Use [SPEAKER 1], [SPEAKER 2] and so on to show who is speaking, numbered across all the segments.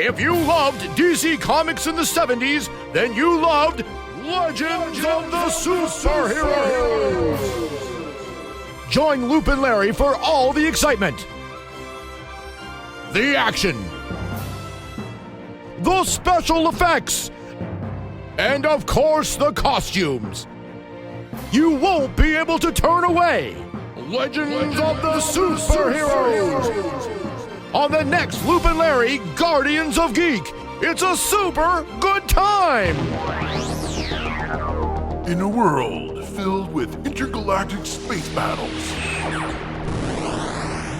[SPEAKER 1] If you loved DC Comics in the 70s, then you loved Legends of the Superheroes! Join Loop and Larry for all the excitement, the action, the special effects, and of course the costumes. You won't be able to turn away. Legends of the Superheroes! On the next Loop and Larry Guardians of Geek. It's a super good time!
[SPEAKER 2] In a world filled with intergalactic space battles,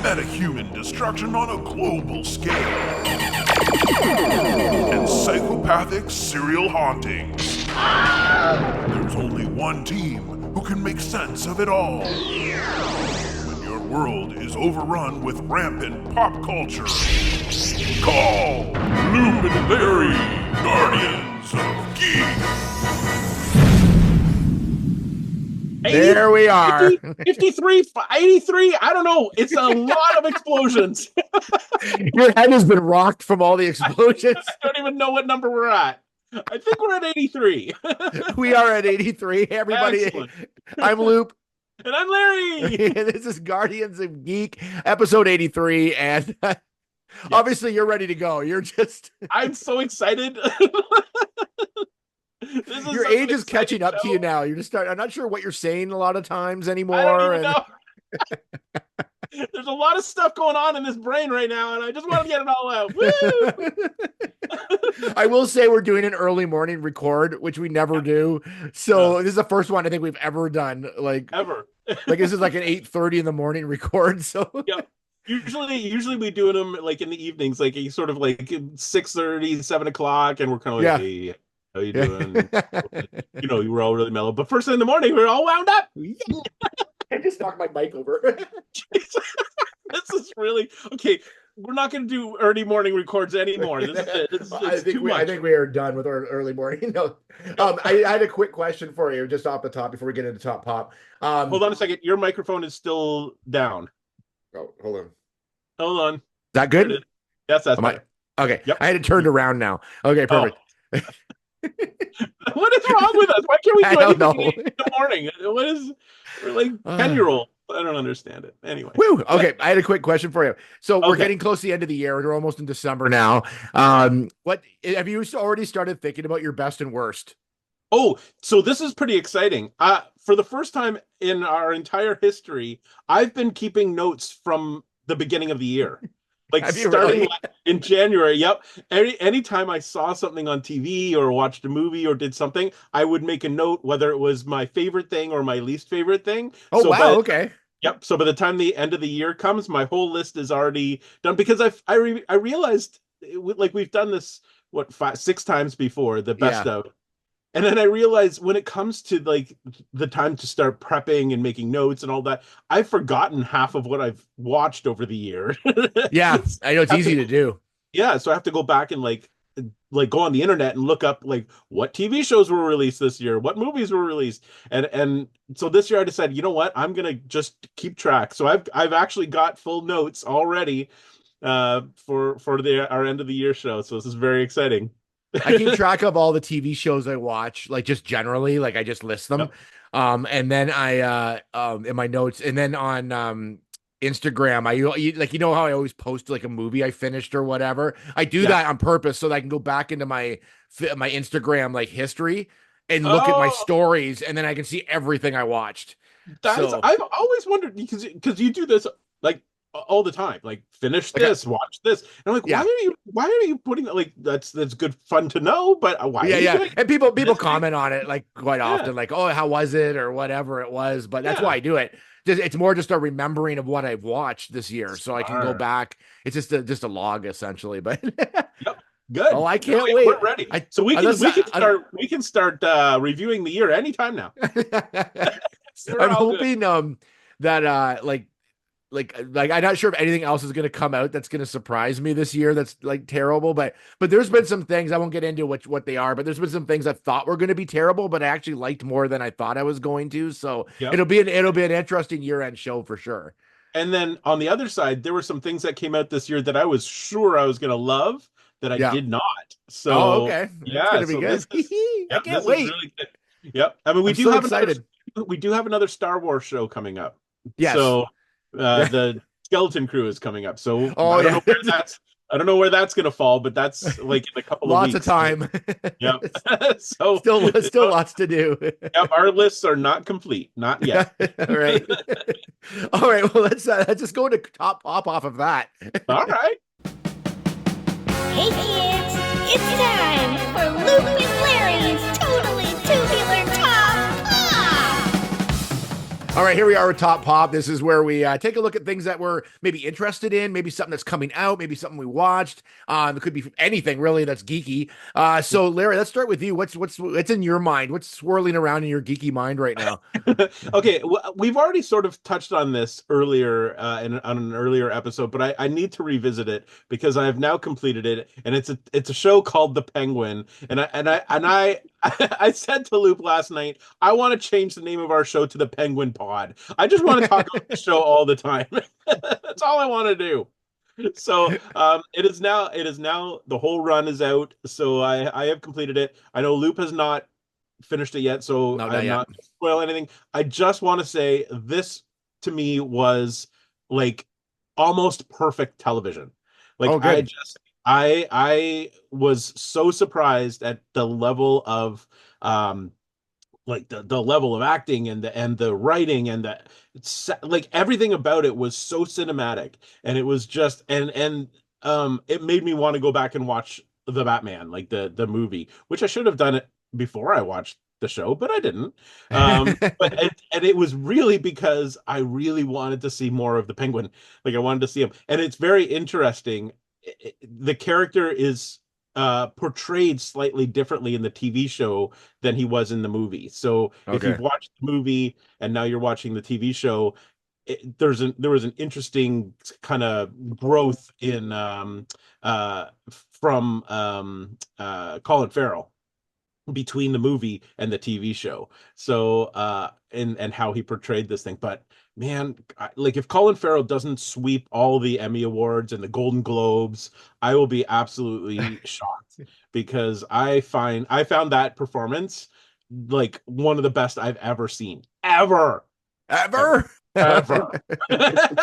[SPEAKER 2] metahuman destruction on a global scale, and psychopathic serial hauntings, there's only one team who can make sense of it all. When your world is overrun with rampant pop culture, call Loop and Larry, Guardians of Geek.
[SPEAKER 1] There we are.
[SPEAKER 3] 53, 83, I don't know. It's a lot of explosions.
[SPEAKER 1] Your head has been rocked from all the explosions.
[SPEAKER 3] I don't even know what number we're at. I think we're at 83.
[SPEAKER 1] We are at 83. Everybody,
[SPEAKER 3] Excellent.
[SPEAKER 1] I'm Loop.
[SPEAKER 3] And I'm Larry.
[SPEAKER 1] This is Guardians of Geek, episode 83. And obviously you're ready to go. You're just...
[SPEAKER 3] I'm so excited.
[SPEAKER 1] Your age is catching up to you now. You're just I'm not sure what you're saying a lot of times anymore.
[SPEAKER 3] I don't even know. There's a lot of stuff going on in this brain right now, and I just want to get it all out. Woo!
[SPEAKER 1] I will say we're doing an early morning record, which we never do. So this is the first one I think we've ever done.
[SPEAKER 3] Ever.
[SPEAKER 1] Like this is like an 8:30 in the morning record. So
[SPEAKER 3] yeah. Usually we do them like in the evenings, like sort of like 6:30, 7 o'clock, and we're kind of like, hey, how you doing? You were all really mellow. But first thing in the morning, we're all wound up.
[SPEAKER 1] I just knocked my mic over.
[SPEAKER 3] This is really okay. We're not going to do early morning records anymore. This is it.
[SPEAKER 1] I think we are done with our early morning. No, I had a quick question for you, just off the top before we get into Top Pop.
[SPEAKER 3] Hold on a second. Your microphone is still down.
[SPEAKER 1] Oh, hold on.
[SPEAKER 3] Hold on.
[SPEAKER 1] Is that good?
[SPEAKER 3] Yes, that's better.
[SPEAKER 1] Okay.
[SPEAKER 3] Yep.
[SPEAKER 1] I had it turned around now. Okay, perfect.
[SPEAKER 3] Oh. What is wrong with us? Why can't we do anything in the morning? What is we're like 10-year-old? I don't understand it. Anyway.
[SPEAKER 1] Woo. Okay, I had a quick question for you. So we're getting close to the end of the year. We're almost in December now. What have you already started thinking about your best and worst?
[SPEAKER 3] Oh, so this is pretty exciting. For the first time in our entire history, I've been keeping notes from the beginning of the year. Like starting in January. Yep. Anytime I saw something on TV or watched a movie or did something, I would make a note whether it was my favorite thing or my least favorite thing.
[SPEAKER 1] Oh, so wow. Okay.
[SPEAKER 3] Yep. So by the time the end of the year comes, my whole list is already done because I realized like we've done this, 6 times before, the best of. And then I realized when it comes to like the time to start prepping and making notes and all that, I've forgotten half of what I've watched over the year.
[SPEAKER 1] Yeah, I know it's easy to do.
[SPEAKER 3] Yeah, so I have to go back and like go on the internet and look up like what TV shows were released this year, what movies were released, and so this year I decided, you know what, I'm gonna just keep track. So I've actually got full notes already for our end of the year show. So this is very exciting.
[SPEAKER 1] I keep track of all the TV shows I watch, like just generally, like I just list them. Yep. And then I in my notes, and then on Instagram, how I always post like a movie I finished or whatever. I do that on purpose so that I can go back into my Instagram like history and look at my stories, and then I can see everything I watched.
[SPEAKER 3] I've always wondered because you do this like all the time, like finish this, watch this, and I'm like, why are you putting that? Like that's good fun to know, but why?
[SPEAKER 1] And people comment on it like quite often, like, oh, how was it or whatever it was, but that's why I do it. It's more just a remembering of what I've watched this year, so I can go back. It's just a log essentially, but
[SPEAKER 3] good.
[SPEAKER 1] Oh, I can't wait.
[SPEAKER 3] We're ready. So we can start reviewing the year anytime now.
[SPEAKER 1] I'm hoping that like I'm not sure if anything else is going to come out that's going to surprise me this year that's like terrible, but there's been some things, I won't get into what they are, but there's been some things I thought were going to be terrible, but I actually liked more than I thought I was going to. So it'll be an interesting year-end show for sure.
[SPEAKER 3] And then on the other side, there were some things that came out this year that I was sure I was going to love that I
[SPEAKER 1] Yeah.
[SPEAKER 3] did not.
[SPEAKER 1] Oh,
[SPEAKER 3] So
[SPEAKER 1] okay. It's
[SPEAKER 3] yeah,
[SPEAKER 1] gonna be
[SPEAKER 3] so
[SPEAKER 1] good. I
[SPEAKER 3] yep,
[SPEAKER 1] can't
[SPEAKER 3] this is
[SPEAKER 1] wait.
[SPEAKER 3] really good. Yep. I mean,
[SPEAKER 1] I'm so excited.
[SPEAKER 3] we do have another Star Wars show coming up.
[SPEAKER 1] Yes.
[SPEAKER 3] So
[SPEAKER 1] Yeah.
[SPEAKER 3] the Skeleton Crew is coming up. So
[SPEAKER 1] Oh yeah.
[SPEAKER 3] I don't know where that's gonna fall, but that's like in a couple of
[SPEAKER 1] Lots of
[SPEAKER 3] weeks.
[SPEAKER 1] time.
[SPEAKER 3] Yep. So
[SPEAKER 1] Still lots to do.
[SPEAKER 3] yep, our lists are not complete, not yet.
[SPEAKER 1] All right. All right. Well, let's just go into top pop off of that.
[SPEAKER 3] All right.
[SPEAKER 4] Hey kids, it's time for Luke and Larry's Totally Tubular Top Pop!
[SPEAKER 1] All right, here we are with Top Pop. This is where we take a look at things that we're maybe interested in, maybe something that's coming out, maybe something we watched. It could be anything really that's geeky. So Larry, let's start with you. What's in your mind? What's swirling around in your geeky mind right now?
[SPEAKER 3] Okay, we've already sort of touched on this earlier on an earlier episode, but I need to revisit it because I have now completed it, and it's a show called The Penguin, and I I said to Loop last night, I want to change the name of our show to The Penguin Pod. I just want to talk about the show all the time. That's all I want to do. So it is now the whole run is out. So I have completed it. I know Loop has not finished it yet, so
[SPEAKER 1] No, not
[SPEAKER 3] I'm
[SPEAKER 1] yet.
[SPEAKER 3] not gonna spoil anything. I just want to say this to me was like almost perfect television. Like
[SPEAKER 1] Oh, good.
[SPEAKER 3] I was so surprised at the level of um like the level of acting and the writing and the like everything about it was so cinematic, and it was just and it made me want to go back and watch the Batman, like the movie, which I should have done it before I watched the show, but I didn't. But and it was really because I really wanted to see more of the Penguin. Like I wanted to see him, and it's very interesting. The character is portrayed slightly differently in the TV show than he was in the movie. So if
[SPEAKER 1] Okay.
[SPEAKER 3] you've watched the movie and now you're watching the TV show, there was an interesting kind of growth in from Colin Farrell between the movie and the TV show. So and how he portrayed this thing. But man, like if Colin Farrell doesn't sweep all the Emmy Awards and the Golden Globes, I will be absolutely shocked because I found that performance like one of the best I've ever seen. Ever. Ever.
[SPEAKER 1] Ever?
[SPEAKER 3] Ever.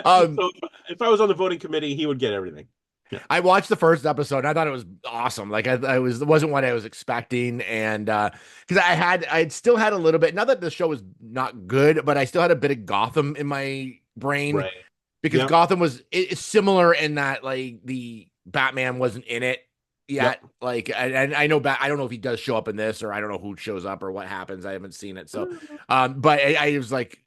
[SPEAKER 1] um,
[SPEAKER 3] So if I was on the voting committee, he would get everything. Yeah.
[SPEAKER 1] I watched the first episode and I thought it was awesome. Like it wasn't what I was expecting. And because I'd still had a little bit, not that the show was not good, but I still had a bit of Gotham in my brain
[SPEAKER 3] Right.
[SPEAKER 1] because
[SPEAKER 3] Yep.
[SPEAKER 1] Gotham was it's similar in that like the Batman wasn't in it yet.
[SPEAKER 3] Yep.
[SPEAKER 1] Like and I know I don't know if he does show up in this or I don't know who shows up or what happens. I haven't seen it. So but I was like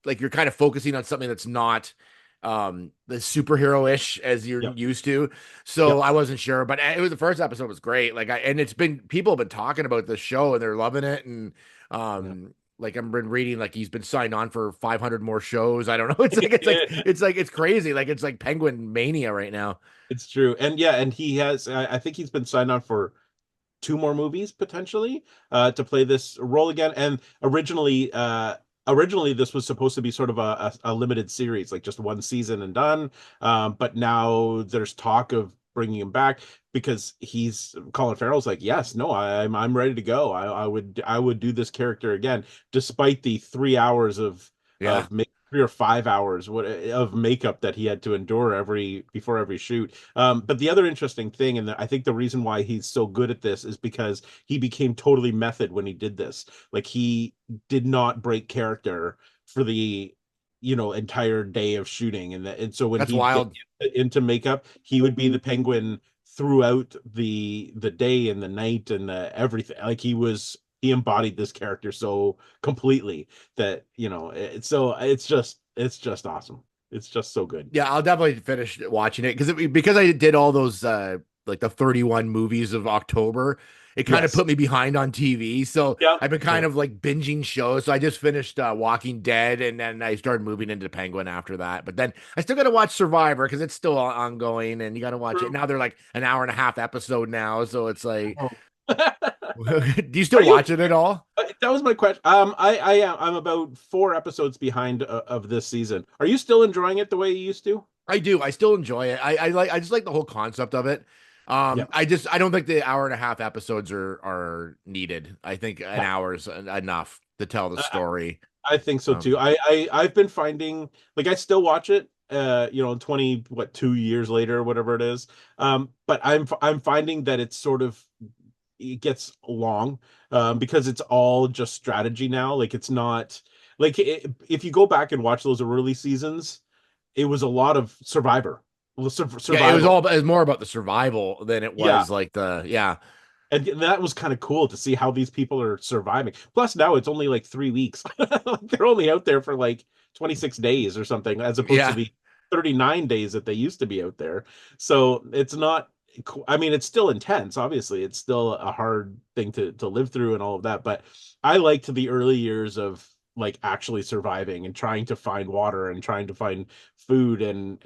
[SPEAKER 1] you're kind of focusing on something that's not the superhero-ish as you're
[SPEAKER 3] Yep.
[SPEAKER 1] used to. So
[SPEAKER 3] Yep.
[SPEAKER 1] I wasn't sure, but it was the first episode was great. Like and it's been people have been talking about the show and they're loving it. And like I've been reading like he's been signed on for 500 more shows. I don't know. It's crazy. Like it's like Penguin Mania right now.
[SPEAKER 3] It's true. And yeah, and he has I think he's been signed on for two more movies potentially to play this role again. And originally this was supposed to be sort of a limited series, like just one season and done. But now there's talk of bringing him back because Colin Farrell's like, yes, no, I'm ready to go. I would do this character again, despite the 3 hours
[SPEAKER 1] Yeah.
[SPEAKER 3] 3 or 5 hours of makeup that he had to endure before every shoot. But the other interesting thing, and I think the reason why he's so good at this is because he became totally method when he did this. Like he did not break character for the entire day of shooting, and so when
[SPEAKER 1] That's
[SPEAKER 3] he
[SPEAKER 1] wild.
[SPEAKER 3] get into makeup, he would be the Penguin throughout the day and the night and everything. Like he embodied this character so completely that it's just awesome. It's just so good.
[SPEAKER 1] Yeah, I'll definitely finish watching it because I did all those like the 31 movies of October. It kind of
[SPEAKER 3] Yes.
[SPEAKER 1] put me behind on TV. So
[SPEAKER 3] Yep.
[SPEAKER 1] I've been kind of like binging shows. So I just finished Walking Dead and then I started moving into Penguin after that. But then I still got to watch Survivor because it's still ongoing and you got to watch it. Now they're like an hour and a half episode now. So it's like,
[SPEAKER 3] Oh.
[SPEAKER 1] do you still watch it at all?
[SPEAKER 3] That was my question. I'm about 4 episodes behind of this season. Are you still enjoying it the way you used to?
[SPEAKER 1] I do. I still enjoy it. I just like the whole concept of it.
[SPEAKER 3] Yeah.
[SPEAKER 1] I don't think the hour and a half episodes are needed. I think an hour's enough to tell the
[SPEAKER 3] I,
[SPEAKER 1] story.
[SPEAKER 3] I think so too.
[SPEAKER 1] Um,
[SPEAKER 3] I've been finding, like, I still watch it, 20, what, 2 years later, whatever it is. But I'm finding that it's sort of, it gets long, because it's all just strategy now. Like, it's not like, if you go back and watch those early seasons, it was a lot of
[SPEAKER 1] yeah, it was
[SPEAKER 3] survival.
[SPEAKER 1] all it was more about the survival than it
[SPEAKER 3] Yeah.
[SPEAKER 1] was like the yeah.
[SPEAKER 3] And that was kind of cool to see how these people are surviving. Plus, now it's only like 3 weeks. Like, they're only out there for like 26 days or something, as opposed to
[SPEAKER 1] Yeah.
[SPEAKER 3] the 39 days that they used to be out there. So it's not, I mean, it's still intense. Obviously, it's still a hard thing to live through and all of that. But I liked the early years of like actually surviving and trying to find water and trying to find food and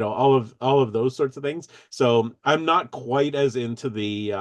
[SPEAKER 3] all of those sorts of things. So I'm not quite as into the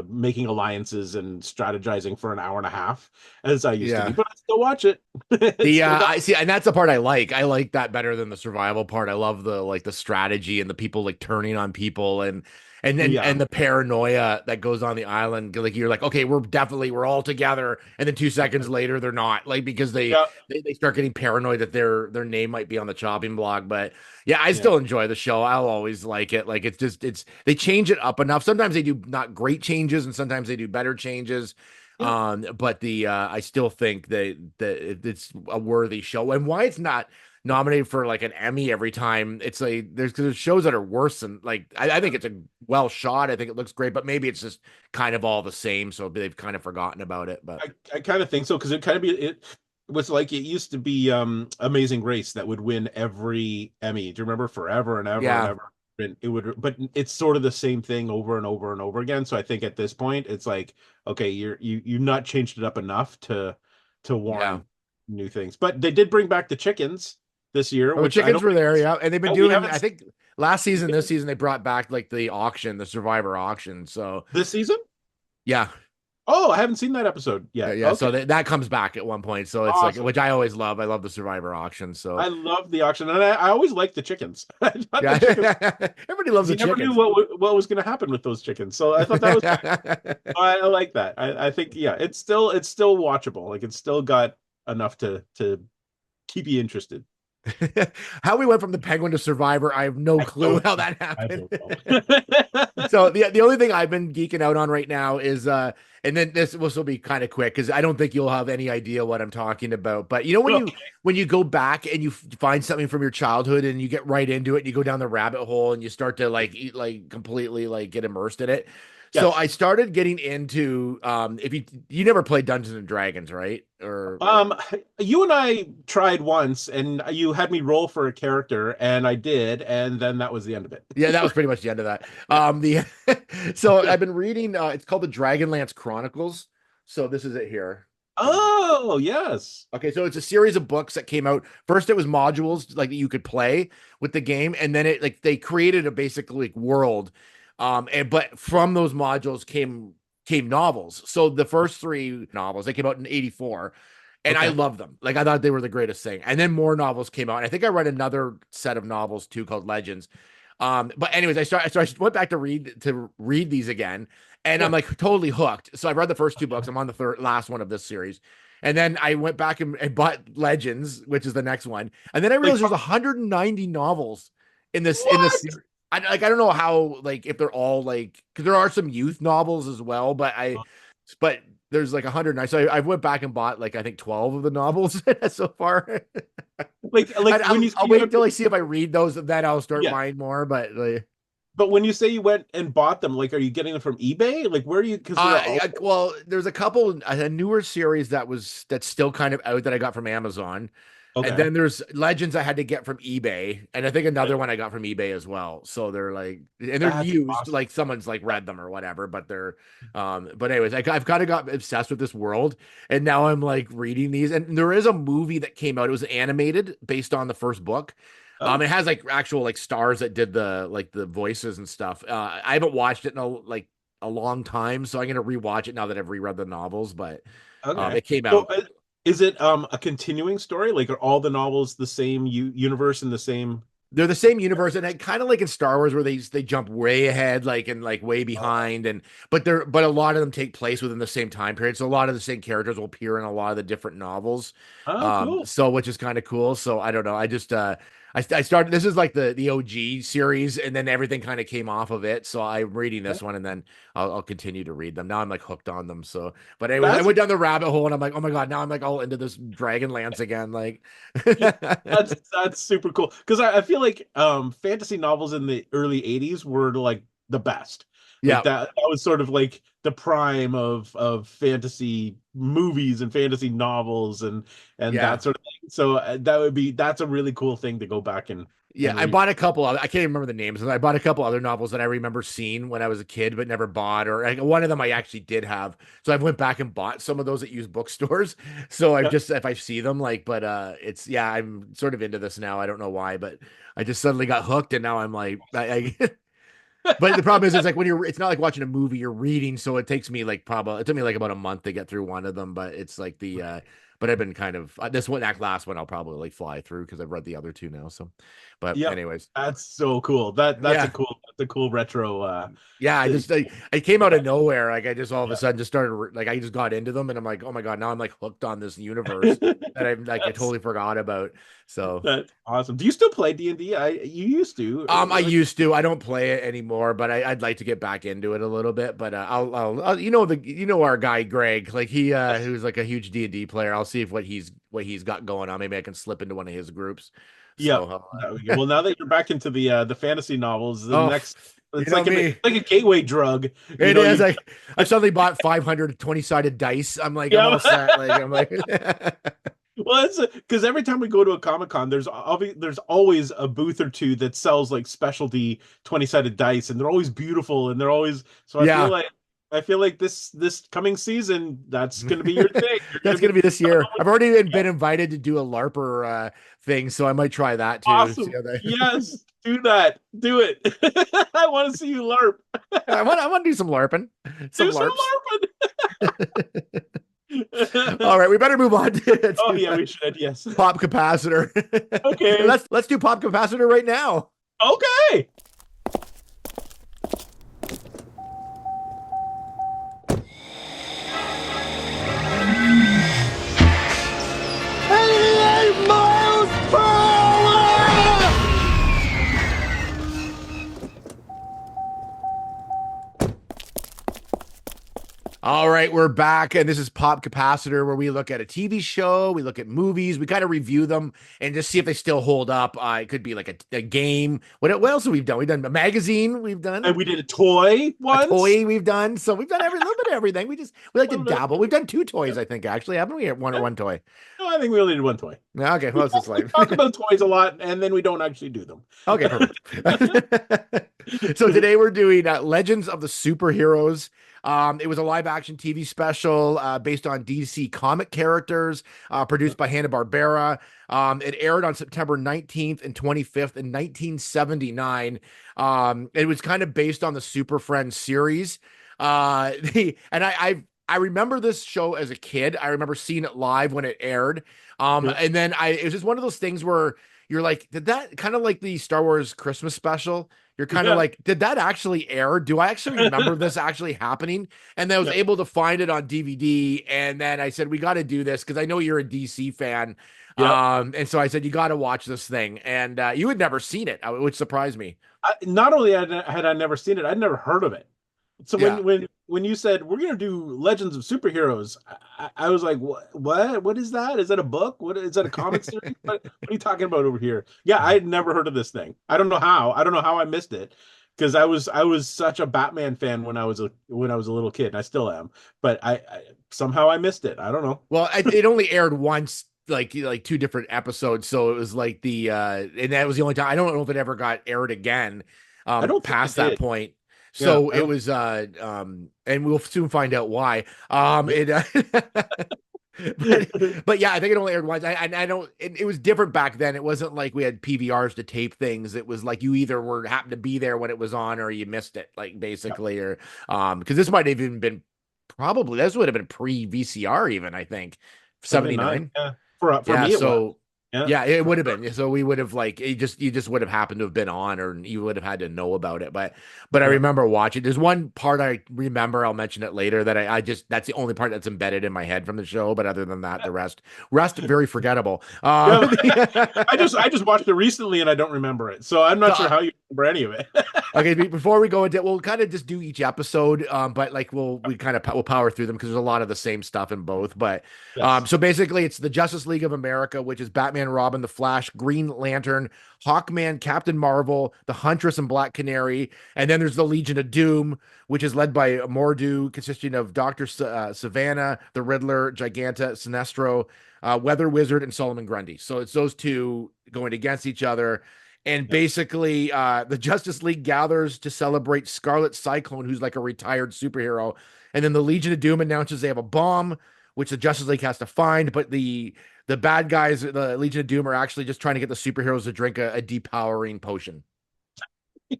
[SPEAKER 3] making alliances and strategizing for an hour and a half as I used to be,
[SPEAKER 1] Yeah.
[SPEAKER 3] but I still watch it. It's
[SPEAKER 1] The
[SPEAKER 3] still got,
[SPEAKER 1] I see, and that's the part I like. I like that better than the survival part. I love the like the strategy and the people like turning on people and then
[SPEAKER 3] yeah,
[SPEAKER 1] and the paranoia that goes on the island. Like you're like, okay, we're all together, and then 2 seconds later they're not. Like because
[SPEAKER 3] yeah,
[SPEAKER 1] they start getting paranoid that their name might be on the chopping block. But yeah, I
[SPEAKER 3] yeah,
[SPEAKER 1] still enjoy the show. I'll always like it. Like it's they change it up enough. Sometimes they do not great changes, and sometimes they do better changes.
[SPEAKER 3] yeah.
[SPEAKER 1] But the I still think that it's a worthy show, and why it's not nominated for like an Emmy every time. It's like there's shows that are worse than like I think it's a well shot. I think it looks great, but maybe it's just kind of all the same, so they've kind of forgotten about it. But
[SPEAKER 3] I kind of think so, because it was like, it used to be Amazing Race that would win every Emmy. Do you remember? Forever and ever and
[SPEAKER 1] yeah,
[SPEAKER 3] ever. And it would, but it's sort of the same thing over and over and over again. So I think at this point it's like, okay, you've not changed it up enough to
[SPEAKER 1] yeah.
[SPEAKER 3] warrant new things. But they did bring back the chickens this year,
[SPEAKER 1] Oh, the
[SPEAKER 3] which I
[SPEAKER 1] chickens
[SPEAKER 3] don't
[SPEAKER 1] were
[SPEAKER 3] think
[SPEAKER 1] there, yeah, and they've been
[SPEAKER 3] we
[SPEAKER 1] doing.
[SPEAKER 3] haven't
[SPEAKER 1] I
[SPEAKER 3] seen
[SPEAKER 1] think last season, this season they brought back like the auction, the Survivor auction. So
[SPEAKER 3] this season.
[SPEAKER 1] yeah,
[SPEAKER 3] Oh, I haven't seen that episode yet.
[SPEAKER 1] yeah.
[SPEAKER 3] Okay,
[SPEAKER 1] So that comes back at one point. So it's like,
[SPEAKER 3] awesome.
[SPEAKER 1] which I always love. I love the Survivor auction. So
[SPEAKER 3] I love the auction, and I always liked the chickens. I thought the
[SPEAKER 1] yeah,
[SPEAKER 3] chickens,
[SPEAKER 1] everybody loves
[SPEAKER 3] you
[SPEAKER 1] the
[SPEAKER 3] never knew
[SPEAKER 1] chickens.
[SPEAKER 3] what was going to happen with those chickens. So I thought that was kind of, I like that. I think, yeah, it's still watchable. Like, it's still got enough to keep you interested.
[SPEAKER 1] How we went from the Penguin to Survivor, I have no
[SPEAKER 3] I
[SPEAKER 1] clue
[SPEAKER 3] don't
[SPEAKER 1] how
[SPEAKER 3] know.
[SPEAKER 1] that
[SPEAKER 3] I
[SPEAKER 1] happened.
[SPEAKER 3] don't know.
[SPEAKER 1] So the only thing I've been geeking out on right now is and then this will be kind of quick because I don't think you'll have any idea what I'm talking about. But you know
[SPEAKER 3] Okay.
[SPEAKER 1] when you go back and you find something from your childhood and you get right into it and you go down the rabbit hole and you start to like eat, like completely like get immersed in it. So
[SPEAKER 3] Yes.
[SPEAKER 1] I started getting into if you never played Dungeons and Dragons, right? Or
[SPEAKER 3] Um, you and I tried once, and you had me roll for a character, and I did, and then that was the end of it.
[SPEAKER 1] yeah, that was pretty much the end of that. The so I've been reading it's called the Dragonlance Chronicles. So this is it here.
[SPEAKER 3] Oh, yes.
[SPEAKER 1] Okay, so it's a series of books that came out. First, it was modules like that you could play with the game, and then it like they created a basically like, world. And but from those modules came novels. So the first three novels they came out in '84, and I
[SPEAKER 3] Okay.
[SPEAKER 1] loved them. Like I thought they were the greatest thing. And then more novels came out. And I think I read another set of novels too called Legends. But anyways, I went back to read these again, and I'm
[SPEAKER 3] Yeah.
[SPEAKER 1] like totally hooked. So I've read the first two books. I'm on the third last one of this series. And then I went back and bought Legends, which is the next one. And then I
[SPEAKER 3] Like,
[SPEAKER 1] realized there's 190 novels in this
[SPEAKER 3] what?
[SPEAKER 1] series. I don't know how like if they're all like because there are some youth novels as well, but there's like 109. So I went back and bought like I think 12 of the novels so far.
[SPEAKER 3] Like when you say
[SPEAKER 1] I'll
[SPEAKER 3] you
[SPEAKER 1] wait
[SPEAKER 3] have,
[SPEAKER 1] until I see if I read those, and then I'll start
[SPEAKER 3] yeah,
[SPEAKER 1] buying more. But like,
[SPEAKER 3] but when you say you went and bought them, like, are you getting them from eBay? Like, where do you? Because they're all
[SPEAKER 1] well, there's a couple a newer series that's still kind of out that I got from Amazon. And
[SPEAKER 3] okay.
[SPEAKER 1] then there's Legends I had to get from eBay, and I think
[SPEAKER 3] Right.
[SPEAKER 1] another one I got from eBay as well. So they're like, and they're
[SPEAKER 3] That's
[SPEAKER 1] used,
[SPEAKER 3] awesome.
[SPEAKER 1] like someone's like read them or whatever. But but anyways, I've kind of got obsessed with this world, and now I'm like reading these. And there is a movie that came out. It was animated based on the first book.
[SPEAKER 3] Oh,
[SPEAKER 1] It has like actual like stars that did the voices and stuff. I haven't watched it in a long time, so I'm gonna rewatch it now that I've reread the novels. But
[SPEAKER 3] okay.
[SPEAKER 1] it came
[SPEAKER 3] So,
[SPEAKER 1] out.
[SPEAKER 3] is it a continuing story? Like, are all the novels the same universe and the same?
[SPEAKER 1] they're the same universe, and kind of like in Star Wars where they jump way ahead, like and like way behind, and but a lot of them take place within the same time period. So a lot of the same characters will appear in a lot of the different novels.
[SPEAKER 3] Oh, cool.
[SPEAKER 1] So which is kind of cool. So I don't know. I just I started, this is like the OG series, and then everything kind of came off of it. So I'm reading this one, and then I'll continue to read them. Now I'm like hooked on them. So, but anyways, I
[SPEAKER 3] That's
[SPEAKER 1] went down the rabbit hole, and I'm like, oh my God, now I'm like all into this Dragonlance again. Like,
[SPEAKER 3] yeah, that's super cool because I feel like fantasy novels in the early 80s were like the best.
[SPEAKER 1] yeah,
[SPEAKER 3] Like that was sort of like the prime of fantasy movies and fantasy novels and
[SPEAKER 1] yeah.
[SPEAKER 3] that sort of thing. So that's a really cool thing to go back
[SPEAKER 1] Yeah,
[SPEAKER 3] and
[SPEAKER 1] I
[SPEAKER 3] read.
[SPEAKER 1] bought a couple of, I can't remember the names. I bought a couple other novels that I remember seeing when I was a kid, but never bought, or like, one of them I actually did have. So I went back and bought some of those at used bookstores. So I've
[SPEAKER 3] Yeah.
[SPEAKER 1] just, if I see them, like, but it's, yeah, I'm sort of into this now. I don't know why, but I just suddenly got hooked, and now I'm like, but the problem is, it's like when it's not like watching a movie, you're reading. So it takes me like it took me like about a month to get through one of them, but it's like but I've been kind of, this one, that last one, I'll probably like fly through because I've read the other two now. So, but
[SPEAKER 3] Yep.
[SPEAKER 1] anyways,
[SPEAKER 3] That's so cool. That's a
[SPEAKER 1] yeah.
[SPEAKER 3] cool retro
[SPEAKER 1] Yeah, I
[SPEAKER 3] thing.
[SPEAKER 1] just I came out of nowhere. Like I just all of a
[SPEAKER 3] Yeah.
[SPEAKER 1] sudden just started like I just got into them, and I'm like, oh my God, now I'm like hooked on this universe that I'm like I
[SPEAKER 3] That's
[SPEAKER 1] totally forgot about. So
[SPEAKER 3] that's awesome. Do you still play D&D? You used to.
[SPEAKER 1] I
[SPEAKER 3] Like,
[SPEAKER 1] used to. I don't play it anymore, but I'd like to get back into it a little bit. But I'll you know our guy Greg, like he
[SPEAKER 3] yes.
[SPEAKER 1] who's like a huge D&D player. I'll see if what he's got going on. Maybe I can slip into one of his groups.
[SPEAKER 3] Yep.
[SPEAKER 1] So
[SPEAKER 3] There we go. Well, now that you're back into the fantasy novels, the
[SPEAKER 1] oh,
[SPEAKER 3] next
[SPEAKER 1] you
[SPEAKER 3] it's
[SPEAKER 1] know
[SPEAKER 3] like
[SPEAKER 1] me.
[SPEAKER 3] like a gateway drug. You
[SPEAKER 1] It
[SPEAKER 3] know,
[SPEAKER 1] is
[SPEAKER 3] you
[SPEAKER 1] like I suddenly bought 500 20-sided dice. I'm like, I'm
[SPEAKER 3] yeah.
[SPEAKER 1] all set. Like I'm like
[SPEAKER 3] Well, it's because every time we go to a Comic Con, there's always a booth or two that sells like specialty 20-sided dice, and they're always beautiful, and they're always so.
[SPEAKER 1] yeah.
[SPEAKER 3] I feel like this coming season that's going to be your thing. You're going
[SPEAKER 1] That's
[SPEAKER 3] to
[SPEAKER 1] gonna
[SPEAKER 3] be
[SPEAKER 1] be this year. I've already
[SPEAKER 3] yeah,
[SPEAKER 1] been invited to do a LARPer thing, so I might try that too. See
[SPEAKER 3] awesome.
[SPEAKER 1] how that.
[SPEAKER 3] Yes, do that. Do it. I want to see you LARP.
[SPEAKER 1] I want to do some LARPing, some
[SPEAKER 3] Do some
[SPEAKER 1] LARPs.
[SPEAKER 3] LARPing.
[SPEAKER 1] All right, we better move on
[SPEAKER 3] Oh
[SPEAKER 1] to
[SPEAKER 3] yeah, we should. Yes.
[SPEAKER 1] pop capacitor.
[SPEAKER 3] Okay.
[SPEAKER 1] Let's do pop capacitor right now.
[SPEAKER 3] Okay.
[SPEAKER 1] All right, we're back, and this is Pop Capacitor, where we look at a TV show, we look at movies, we kind of review them and just see if they still hold up. It could be like a game. What else have we done? We've done a magazine. We've done
[SPEAKER 3] And we did a toy
[SPEAKER 1] a
[SPEAKER 3] once.
[SPEAKER 1] toy. We've done so. We've done every little bit of everything. We like to dabble. We've done two toys, I think, actually, haven't we? One toy.
[SPEAKER 3] No, I think we only did one toy.
[SPEAKER 1] Okay, well, it's just
[SPEAKER 3] We
[SPEAKER 1] like
[SPEAKER 3] talk about toys a lot, and then we don't actually do them.
[SPEAKER 1] okay, perfect. So today we're doing Legends of the Superheroes. It was a live action TV special based on DC comic characters, produced by Hanna-Barbera. It aired on September 19th and 25th in 1979. It was kind of based on the Super Friends series. And I remember this show as a kid. I remember seeing it live when it aired.
[SPEAKER 3] Yeah.
[SPEAKER 1] And then it was just one of those things where you're like, did that kind of like the Star Wars Christmas special? You're kind of
[SPEAKER 3] Yeah.
[SPEAKER 1] like, did that actually air? Do I actually remember this actually happening? And then I was
[SPEAKER 3] Yeah.
[SPEAKER 1] able to find it on DVD. And then I said, we got to do this because I know you're a DC fan.
[SPEAKER 3] Yep.
[SPEAKER 1] And so I said, you got to watch this thing. And you had never seen it, which surprised me.
[SPEAKER 3] Not only had I never seen it, I'd never heard of it. So
[SPEAKER 1] Yeah.
[SPEAKER 3] when you said we're gonna do Legends of Superheroes, I was like, what is that? Is that a book? What is that a comic series? What are you talking about over here? Yeah, I had never heard of this thing. I don't know how. I don't know how I missed it because I was such a Batman fan when I was a little kid, and I still am. But I somehow I missed it. I don't know.
[SPEAKER 1] Well, it only aired once, like two different episodes. So it was like and that was the only time. I don't know if it ever got aired again,
[SPEAKER 3] I don't think
[SPEAKER 1] past
[SPEAKER 3] it
[SPEAKER 1] that
[SPEAKER 3] did.
[SPEAKER 1] point.
[SPEAKER 3] Yeah,
[SPEAKER 1] So
[SPEAKER 3] I
[SPEAKER 1] it
[SPEAKER 3] don't.
[SPEAKER 1] was, and we'll soon find out why. It, but yeah, I think it only aired once. I don't, it was different back then. It wasn't like we had PVRs to tape things. It was like you either happened to be there when it was on or you missed it, like
[SPEAKER 3] Yeah,
[SPEAKER 1] basically, or, because this might have even been this would have been pre VCR even, I think,
[SPEAKER 3] 79.
[SPEAKER 1] 79.
[SPEAKER 3] Yeah, for
[SPEAKER 1] Yeah,
[SPEAKER 3] me it was.
[SPEAKER 1] so
[SPEAKER 3] Yeah.
[SPEAKER 1] Yeah, it would have been. So we would have like you just would have happened to have been on, or you would have had to know about it. But I
[SPEAKER 3] Yeah.
[SPEAKER 1] remember watching. There's one part I remember. I'll mention it later. That I just that's the only part that's embedded in my head from the show. But other than that, the rest very forgettable.
[SPEAKER 3] Yeah. I just watched it recently and I don't remember it. So I'm not sure
[SPEAKER 1] So,
[SPEAKER 3] how you remember any of it.
[SPEAKER 1] okay, before we go into, we'll kind of just do each episode, but like we'll power through them because there's a lot of the same stuff in both. But
[SPEAKER 3] Yes.
[SPEAKER 1] so basically, it's the Justice League of America, which is Batman, Robin, the Flash, Green Lantern, Hawkman, Captain Marvel, the Huntress, and Black Canary, and then there's the Legion of Doom, which is led by Mordo, consisting of Doctor Savannah, the Riddler, Giganta, Sinestro, Weather Wizard, and Solomon Grundy. So it's those two going against each other. And
[SPEAKER 3] Yeah.
[SPEAKER 1] basically, the Justice League gathers to celebrate Scarlet Cyclone, who's like a retired superhero. And then the Legion of Doom announces they have a bomb, which the Justice League has to find. But the bad guys, the Legion of Doom, are actually just trying to get the superheroes to drink a depowering potion.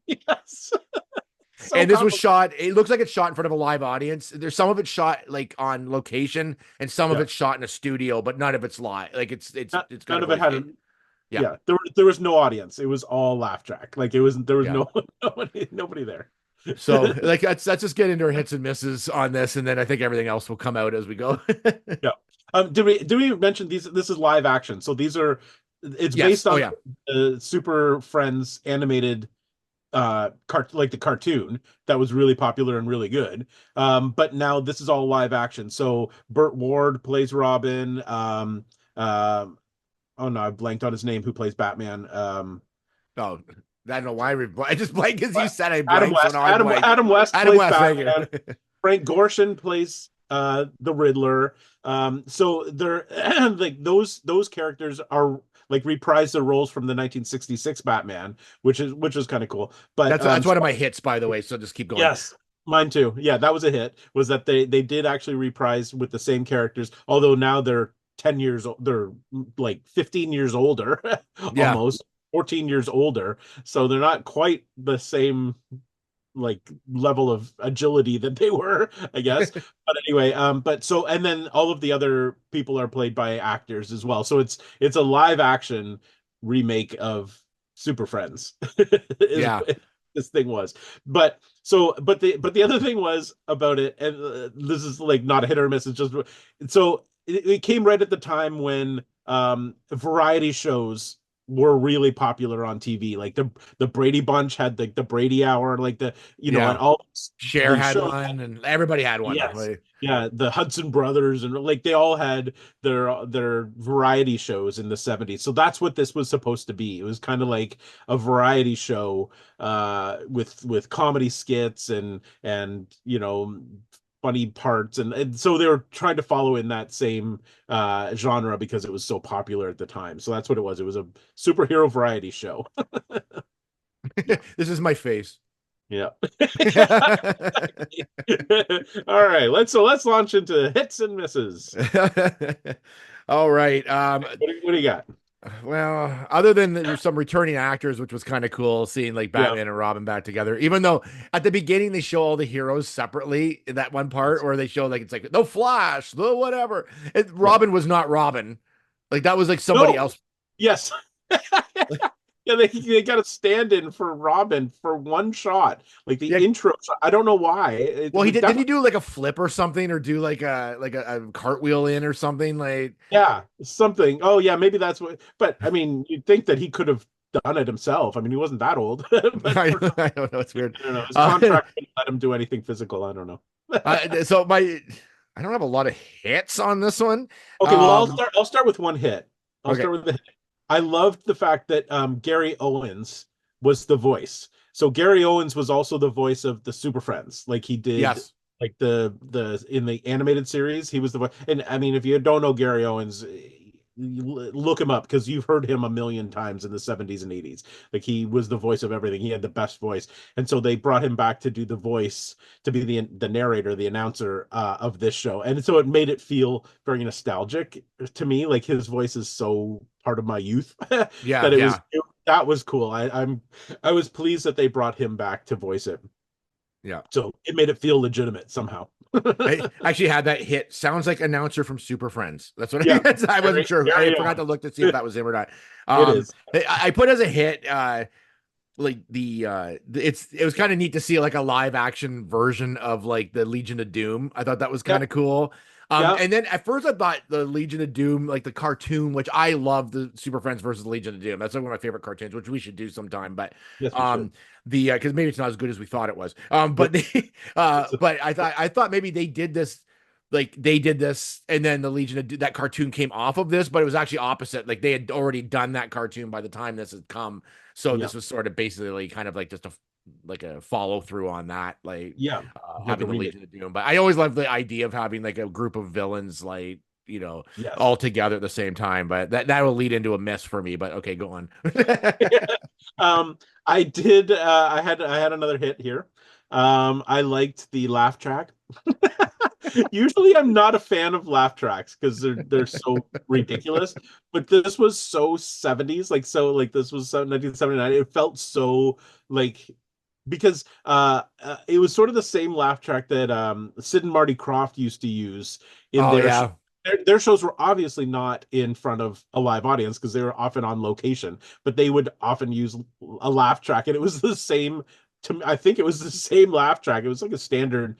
[SPEAKER 3] Yes. So
[SPEAKER 1] And this was
[SPEAKER 3] complicated.
[SPEAKER 1] shot. It looks like it's shot in front of a live audience. There's some of it shot like on location, and some of
[SPEAKER 3] Yeah.
[SPEAKER 1] it's shot in a studio, but none of it's live. Like it's kind
[SPEAKER 3] None
[SPEAKER 1] of
[SPEAKER 3] of it
[SPEAKER 1] like
[SPEAKER 3] had
[SPEAKER 1] it, yeah.
[SPEAKER 3] yeah, there was no audience. It was all laugh track. Like there was
[SPEAKER 1] Yeah.
[SPEAKER 3] nobody there.
[SPEAKER 1] So like let's just get into our hits and misses on this, and then I think everything else will come out as we go.
[SPEAKER 3] Yeah. Did we mention these? This is live action. So it's
[SPEAKER 1] Yes.
[SPEAKER 3] based
[SPEAKER 1] Oh
[SPEAKER 3] on
[SPEAKER 1] yeah.
[SPEAKER 3] Super Friends animated like the cartoon that was really popular and really good. But now this is all live action. So Burt Ward plays Robin. Oh no, I blanked on his name, who plays Batman.
[SPEAKER 1] Oh, I don't know why I just blank because you said I
[SPEAKER 3] Adam
[SPEAKER 1] blank, so
[SPEAKER 3] West.
[SPEAKER 1] now I blank.
[SPEAKER 3] Adam West
[SPEAKER 1] Adam
[SPEAKER 3] plays
[SPEAKER 1] West, thank
[SPEAKER 3] Batman.
[SPEAKER 1] you.
[SPEAKER 3] Frank Gorshin plays the Riddler. So they're like those characters are like reprise their roles from the 1966 Batman, which is kind of cool. But
[SPEAKER 1] That's one of my hits, by the way. So just keep going.
[SPEAKER 3] yes, mine too. Yeah, that was a hit. Was that they did actually reprise with the same characters, although now they're 10 years old. They're like 15 years older,
[SPEAKER 1] Yeah.
[SPEAKER 3] almost 14 years older. So they're not quite the same like level of agility that they were, I guess. But anyway, and then all of the other people are played by actors as well. So it's a live action remake of Super Friends. is
[SPEAKER 1] Yeah.
[SPEAKER 3] what this thing was. But the other thing was about it, and this is like not a hit or miss, it's just so it came right at the time when variety shows were really popular on TV. Like the Brady Bunch had the Brady Hour, like and
[SPEAKER 1] Yeah.
[SPEAKER 3] all
[SPEAKER 1] Cher
[SPEAKER 3] these
[SPEAKER 1] had
[SPEAKER 3] shows.
[SPEAKER 1] one, and everybody had one.
[SPEAKER 3] Yes.
[SPEAKER 1] Like,
[SPEAKER 3] Yeah, the Hudson Brothers and like they all had their variety shows in the 70s. So that's what this was supposed to be. It was kind of like a variety show with comedy skits and funny parts and so they were trying to follow in that same genre because it was so popular at the time. So that's what it was. It was a superhero variety show.
[SPEAKER 1] this is my face.
[SPEAKER 3] Yeah. All right, let's launch into hits and misses.
[SPEAKER 1] All right.
[SPEAKER 3] What do you got?
[SPEAKER 1] Well, other than there's some returning actors, which was kind of cool seeing like
[SPEAKER 3] Yeah.
[SPEAKER 1] Batman and Robin back together, even though at the beginning they show all the heroes separately in that one part, or they show like it's like the Flash, the whatever. Robin was not Robin. Like that was like somebody
[SPEAKER 3] No.
[SPEAKER 1] else.
[SPEAKER 3] Yes. Yeah, they got a stand-in for Robin for one shot, like the
[SPEAKER 1] Yeah.
[SPEAKER 3] intro shot. I don't know why.
[SPEAKER 1] Well, he did. Didn't he do like a flip or something, or do like a cartwheel in or something? Like,
[SPEAKER 3] Yeah, something. Oh, yeah, maybe that's what. But I mean, you'd think that he could have done it himself. I mean, he wasn't that old. But
[SPEAKER 1] I don't know. It's weird.
[SPEAKER 3] I don't know. His contract didn't let him do anything physical. I don't know.
[SPEAKER 1] So I don't have a lot of hits on this one.
[SPEAKER 3] Okay, well, I'll start with one hit. I'll
[SPEAKER 1] Okay.
[SPEAKER 3] start with the hit. I loved the fact that Gary Owens was the voice. So Gary Owens was also the voice of the Super Friends, like he did.
[SPEAKER 1] Yes.
[SPEAKER 3] Like the in the animated series, he was the voice. And I mean, if you don't know Gary Owens, look him up because you've heard him a million times in the 70s and 80s. Like he was the voice of everything. He had the best voice. And so they brought him back to do the voice, to be the narrator, the announcer of this show. And so it made it feel very nostalgic to me. Like his voice is so part of my youth
[SPEAKER 1] Yeah.
[SPEAKER 3] that
[SPEAKER 1] Yeah.
[SPEAKER 3] that was cool. I was pleased that they brought him back to voice it.
[SPEAKER 1] Yeah.
[SPEAKER 3] So it made it feel legitimate somehow.
[SPEAKER 1] I actually had that hit. Sounds like announcer from Super Friends. That's what
[SPEAKER 3] Yeah,
[SPEAKER 1] I wasn't sure. I
[SPEAKER 3] Gary
[SPEAKER 1] forgot
[SPEAKER 3] on.
[SPEAKER 1] to look to see if that was him or not.
[SPEAKER 3] It is.
[SPEAKER 1] I put as a hit, like it was kind of neat to see like a live action version of like the Legion of Doom. I thought that was kind
[SPEAKER 3] Yep.
[SPEAKER 1] of cool.
[SPEAKER 3] Yep.
[SPEAKER 1] And then at first I thought the Legion of Doom, like the cartoon, which I love, the Super Friends versus Legion of Doom. That's like one of my favorite cartoons, which we should do sometime. But
[SPEAKER 3] Yes, we should.
[SPEAKER 1] um, the because maybe it's not as good as we thought it was. But
[SPEAKER 3] Nope.
[SPEAKER 1] but I thought maybe they did this. Like they did this, and then the Legion of that cartoon came off of this, but it was actually opposite. Like they had already done that cartoon by the time this had come, so
[SPEAKER 3] Yeah.
[SPEAKER 1] this was sort of basically kind of like just a follow through on that, like
[SPEAKER 3] Yeah. Like a
[SPEAKER 1] having the
[SPEAKER 3] remake.
[SPEAKER 1] Legion of Doom. But I always loved the idea of having like a group of villains, like
[SPEAKER 3] Yes.
[SPEAKER 1] all together at the same time. But that will lead into a miss for me. But okay, go on.
[SPEAKER 3] I did. I had another hit here. I liked the laugh track. Usually, I'm not a fan of laugh tracks because they're so ridiculous. But this was so 70s, like this was 1979. It felt so like because it was sort of the same laugh track that Sid and Marty Krofft used to use in
[SPEAKER 1] Oh
[SPEAKER 3] their
[SPEAKER 1] yeah,
[SPEAKER 3] their shows were obviously not in front of a live audience because they were often on location, but they would often use a laugh track, and it was the same. I think it was the same laugh track. It was like a standard,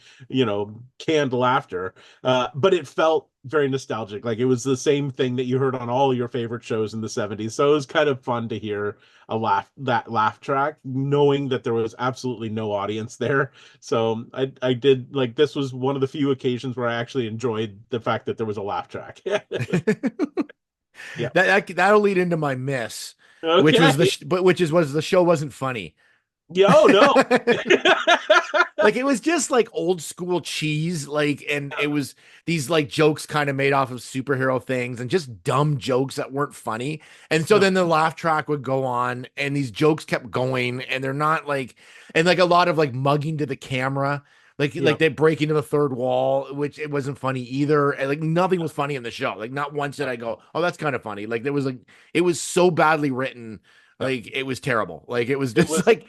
[SPEAKER 3] canned laughter, but it felt very nostalgic. Like it was the same thing that you heard on all your favorite shows in the 70s. So it was kind of fun to hear that laugh track, knowing that there was absolutely no audience there. So I did like this was one of the few occasions where I actually enjoyed the fact that there was a laugh track. Yeah.
[SPEAKER 1] that'll lead into my miss, which was
[SPEAKER 3] Okay.
[SPEAKER 1] was the show wasn't funny.
[SPEAKER 3] Yeah, oh no.
[SPEAKER 1] Like it was just like old school cheese, like, and it was these like jokes kind of made off of superhero things and just dumb jokes that weren't funny. And so
[SPEAKER 3] No.
[SPEAKER 1] then the laugh track would go on and these jokes kept going and they're not like, and like a lot of like mugging to the camera.
[SPEAKER 3] Yeah.
[SPEAKER 1] Like they break into the third wall, which it wasn't funny either. And like nothing was funny in the show. Like not once did I go, "Oh, that's kind of funny." Like there was like it was so badly written,
[SPEAKER 3] Yeah.
[SPEAKER 1] like it was terrible. Like it was
[SPEAKER 3] It
[SPEAKER 1] just
[SPEAKER 3] was
[SPEAKER 1] like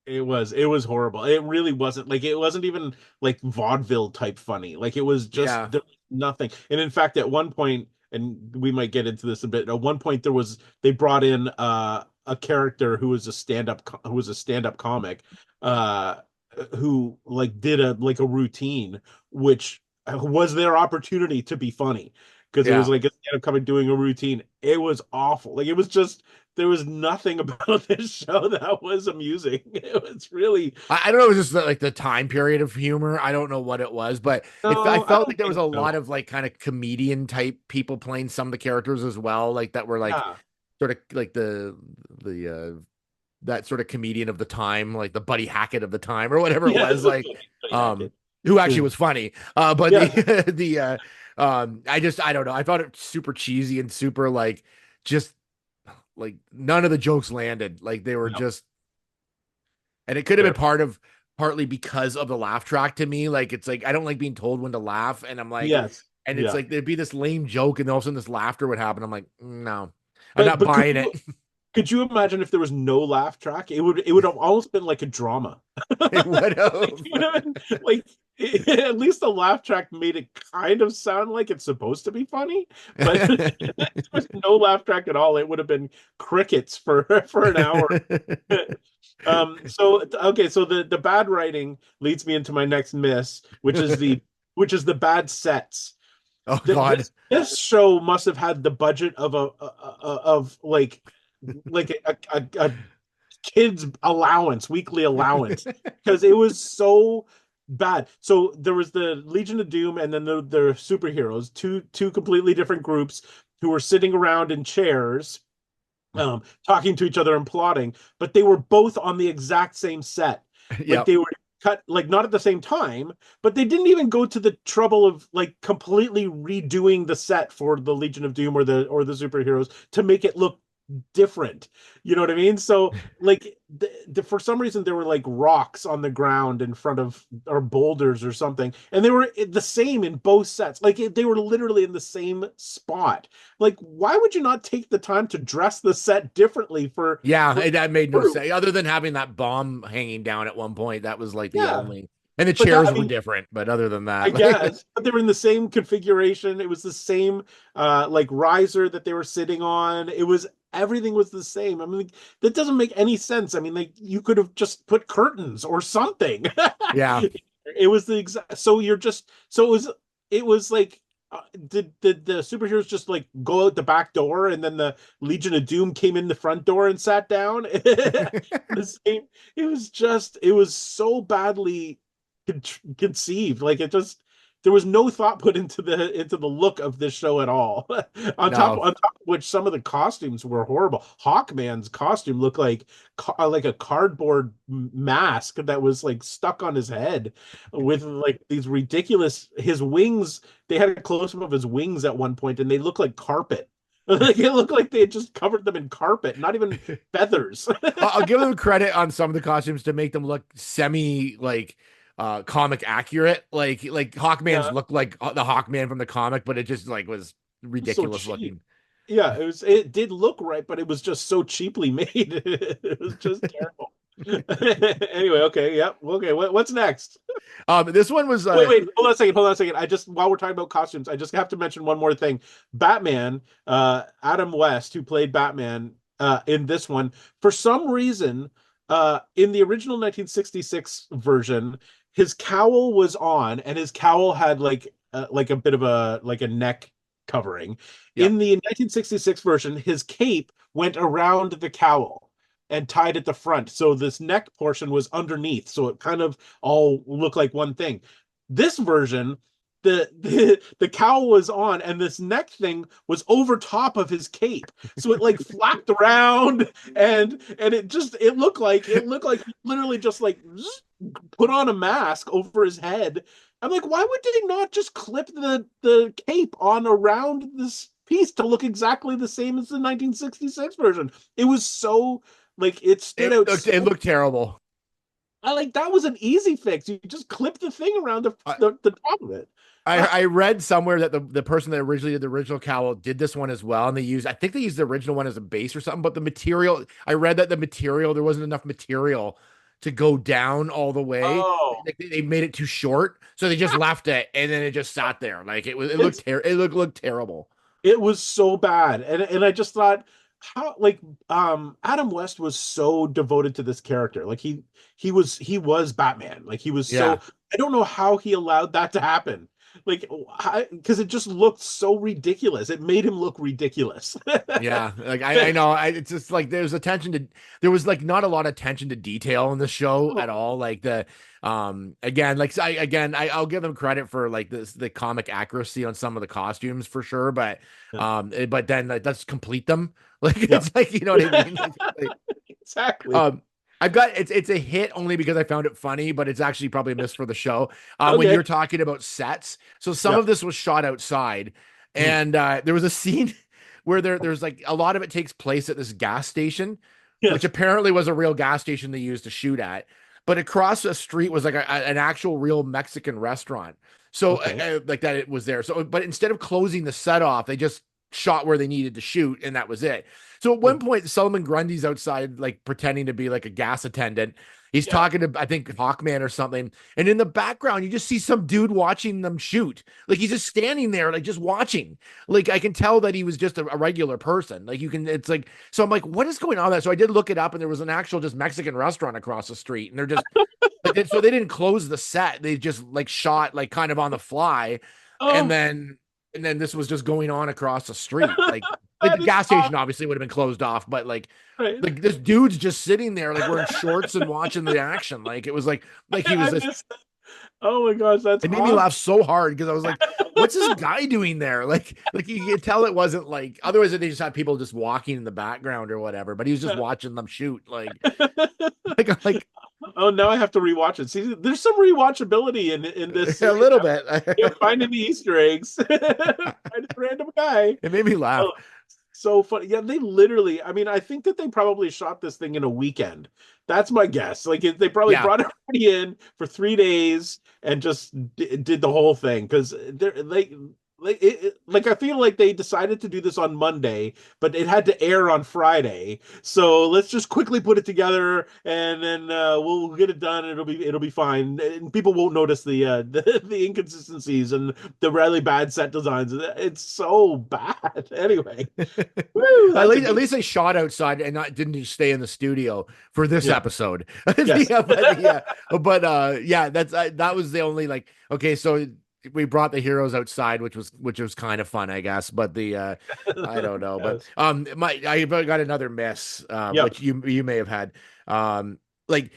[SPEAKER 3] it was horrible. It really wasn't like it wasn't even like vaudeville type funny. Like it was just
[SPEAKER 1] yeah.
[SPEAKER 3] there was nothing. And in fact, at one point, and we might get into this a bit, at one point they brought in a character who was a stand-up comic, uh who like did a routine, which was their opportunity to be funny. Because it was
[SPEAKER 1] Yeah.
[SPEAKER 3] like a stand-up comic doing a routine. It was awful. Like it was just there was nothing about this show that was amusing. It was really
[SPEAKER 1] I don't know. It was just like the time period of humor. I don't know what it was, but I
[SPEAKER 3] no, I
[SPEAKER 1] felt like
[SPEAKER 3] don't
[SPEAKER 1] there was
[SPEAKER 3] think
[SPEAKER 1] a
[SPEAKER 3] so.
[SPEAKER 1] lot of like kind of comedian type people playing some of the characters as well, like that were like
[SPEAKER 3] Yeah,
[SPEAKER 1] sort of like the that sort of comedian of the time, like the Buddy Hackett of the time or whatever it
[SPEAKER 3] yeah,
[SPEAKER 1] was, like
[SPEAKER 3] yeah,
[SPEAKER 1] um who actually was funny. But
[SPEAKER 3] yeah,
[SPEAKER 1] I don't know. I thought it super cheesy and super like just like none of the jokes landed. Like they were
[SPEAKER 3] yeah.
[SPEAKER 1] just and it could have been
[SPEAKER 3] Fair.
[SPEAKER 1] partly because of the laugh track to me. Like it's like I don't like being told when to laugh, and I'm like,
[SPEAKER 3] Yes,
[SPEAKER 1] and it's
[SPEAKER 3] yeah.
[SPEAKER 1] like there'd be this lame joke, and all of a sudden this laughter would happen. I'm like, no, I'm
[SPEAKER 3] But
[SPEAKER 1] not
[SPEAKER 3] but
[SPEAKER 1] buying it.
[SPEAKER 3] could you imagine if there was no laugh track? It would have almost been like a drama.
[SPEAKER 1] It would
[SPEAKER 3] Like,
[SPEAKER 1] have.
[SPEAKER 3] it would have been, like at least the laugh track made it kind of sound like it's supposed to be funny, but there was no laugh track at all. It would have been crickets for an hour. So okay, so the bad writing leads me into my next miss, which is the bad sets.
[SPEAKER 1] Oh God.
[SPEAKER 3] This show must have had the budget of of like a kid's allowance, weekly allowance, because it was so bad. So there was the Legion of Doom and then the superheroes, two completely different groups who were sitting around in chairs, talking to each other and plotting, but they were both on the exact same set. Like
[SPEAKER 1] Yep.
[SPEAKER 3] they were cut like not at the same time, but they didn't even go to the trouble of like completely redoing the set for the Legion of Doom or the superheroes to make it look different. You know what I mean? So like for some reason there were like rocks on the ground in front of or boulders or something, and they were the same in both sets. Like they were literally in the same spot. Like why would you not take the time to dress the set differently
[SPEAKER 1] Yeah,
[SPEAKER 3] for
[SPEAKER 1] that made no
[SPEAKER 3] group?
[SPEAKER 1] sense. Other than having that bomb hanging down at one point, that was like the
[SPEAKER 3] Yeah.
[SPEAKER 1] only. And the
[SPEAKER 3] But that,
[SPEAKER 1] chairs
[SPEAKER 3] I
[SPEAKER 1] were
[SPEAKER 3] mean,
[SPEAKER 1] different, but other than
[SPEAKER 3] I
[SPEAKER 1] that,
[SPEAKER 3] guess, but they were in the same configuration. It was the same like riser that they were sitting on. It was everything was the same. I mean, like, that doesn't make any sense. I mean, like you could have just put curtains or something.
[SPEAKER 1] yeah.
[SPEAKER 3] It was the exact. So you're just so it was like. Did the superheroes just like go out the back door and then the Legion of Doom came in the front door and sat down? The same. It was so badly conceived. Like it just there was no thought put into the look of this show at all.
[SPEAKER 1] No.
[SPEAKER 3] On top of which some of the costumes were horrible. Hawkman's costume looked like a cardboard mask that was like stuck on his head with like these ridiculous his wings. They had a close up of his wings at one point and they looked like carpet. Like it looked like they had just covered them in carpet, not even feathers.
[SPEAKER 1] I'll give them credit on some of the costumes to make them look semi like comic accurate. Like Hawkman's
[SPEAKER 3] Yeah,
[SPEAKER 1] looked like the Hawkman from the comic, but it just like was
[SPEAKER 3] so
[SPEAKER 1] ridiculous
[SPEAKER 3] cheap.
[SPEAKER 1] looking.
[SPEAKER 3] Yeah, it did look right, but it was just so cheaply made. It was just terrible. Anyway, okay, yep. Okay, what's next?
[SPEAKER 1] This one was
[SPEAKER 3] Wait, hold on a second. I just while we're talking about costumes, I just have to mention one more thing. Batman, Adam West, who played Batman in this one, for some reason, in the original 1966 version, his cowl was on, and his cowl had like a bit of a like a neck covering.
[SPEAKER 1] yeah.
[SPEAKER 3] In the 1966 version, his cape went around the cowl and tied at the front. So this neck portion was underneath. So it kind of all looked like one thing. This version, the cowl was on and this neck thing was over top of his cape. So it like flapped around and it looked like he literally just like put on a mask over his head. I'm like, why would they not just clip the cape on around this piece to look exactly the same as the 1966 version? It was so like it stood out.
[SPEAKER 1] It looked terrible.
[SPEAKER 3] I like that was an easy fix. You just clip the thing around the top of it.
[SPEAKER 1] I read somewhere that the person that originally did the original cowl did this one as well, and I think they used the original one as a base or something. But the material, I read that the material there wasn't enough material to go down all the way.
[SPEAKER 3] Oh,
[SPEAKER 1] Like they made it too short, so they just left it, and then it just sat there. Like
[SPEAKER 3] it's
[SPEAKER 1] it looked terrible.
[SPEAKER 3] it was so bad, and I just thought how like Adam West was so devoted to this character. Like he was Batman. Like he was so
[SPEAKER 1] Yeah.
[SPEAKER 3] I don't know how he allowed that to happen. Like because it just looked so ridiculous. It made him look ridiculous.
[SPEAKER 1] Yeah, like I know. It's just like there was like not a lot of attention to detail in the show at all. Like again, like I'll give them credit for like the comic accuracy on some of the costumes for sure, but but then like, let's complete them. Like
[SPEAKER 3] Yeah.
[SPEAKER 1] it's like you know what I mean.
[SPEAKER 3] Exactly.
[SPEAKER 1] I've got it's a hit only because I found it funny, but it's actually probably a miss for the show. When
[SPEAKER 3] Okay.
[SPEAKER 1] you're talking about sets, so some
[SPEAKER 3] Yeah.
[SPEAKER 1] of this was shot outside,
[SPEAKER 3] Mm.
[SPEAKER 1] and there was a scene where there's like a lot of it takes place at this gas station, which
[SPEAKER 3] Yes.
[SPEAKER 1] apparently was a real gas station they used to shoot at. But across the street was like an actual real Mexican restaurant. So
[SPEAKER 3] Okay.
[SPEAKER 1] like that it was there. So but instead of closing the set off, they just shot where they needed to shoot, and that was it. So at one point, Solomon Grundy's outside, like pretending to be like a gas attendant. He's
[SPEAKER 3] Yeah.
[SPEAKER 1] talking to, I think, Hawkman or something. And in the background, you just see some dude watching them shoot. Like he's just standing there, like just watching. Like I can tell that he was just a regular person. Like it's like, so I'm like, what is going on there? So I did look it up, and there was an actual just Mexican restaurant across the street. And they're just, so they didn't close the set. They just like shot like kind of on the fly. And
[SPEAKER 3] Oh,
[SPEAKER 1] then this was just going on across the street. Like
[SPEAKER 3] that
[SPEAKER 1] the
[SPEAKER 3] is
[SPEAKER 1] gas station obviously would have been closed off, but
[SPEAKER 3] right.
[SPEAKER 1] like this dude's just sitting there like wearing shorts and watching the action. Like it was like he was
[SPEAKER 3] I
[SPEAKER 1] this.
[SPEAKER 3] missed that. Oh my gosh, that's
[SPEAKER 1] It made me
[SPEAKER 3] awesome.
[SPEAKER 1] laugh so hard because I was like, "What's this guy doing there?" Like you could tell it wasn't like otherwise they just had people just walking in the background or whatever. But he was just watching them shoot. Like
[SPEAKER 3] Oh, now I have to rewatch it. See, there's some rewatchability in this
[SPEAKER 1] a
[SPEAKER 3] series.
[SPEAKER 1] little bit.
[SPEAKER 3] You're finding the Easter eggs. Find a random guy.
[SPEAKER 1] It made me laugh.
[SPEAKER 3] Oh, so funny. Yeah, they literally, I mean, I think that they probably shot this thing in a weekend. That's my guess. Like they probably
[SPEAKER 1] Yeah.
[SPEAKER 3] brought everybody in for 3 days and just did the whole thing because they're like like I feel like they decided to do this on Monday, but it had to air on Friday. So let's just quickly put it together, and then we'll get it done. And it'll be fine, and people won't notice the inconsistencies and the really bad set designs. It's so bad. Anyway, woo,
[SPEAKER 1] At least they shot outside and didn't just stay in the studio for this
[SPEAKER 3] yeah,
[SPEAKER 1] episode.
[SPEAKER 3] yes,
[SPEAKER 1] Yeah, that was the only like, okay, so we brought the heroes outside, which was kind of fun, I guess. But I don't know, but
[SPEAKER 3] yes,
[SPEAKER 1] I got another miss,
[SPEAKER 3] yep,
[SPEAKER 1] which you may have had. Like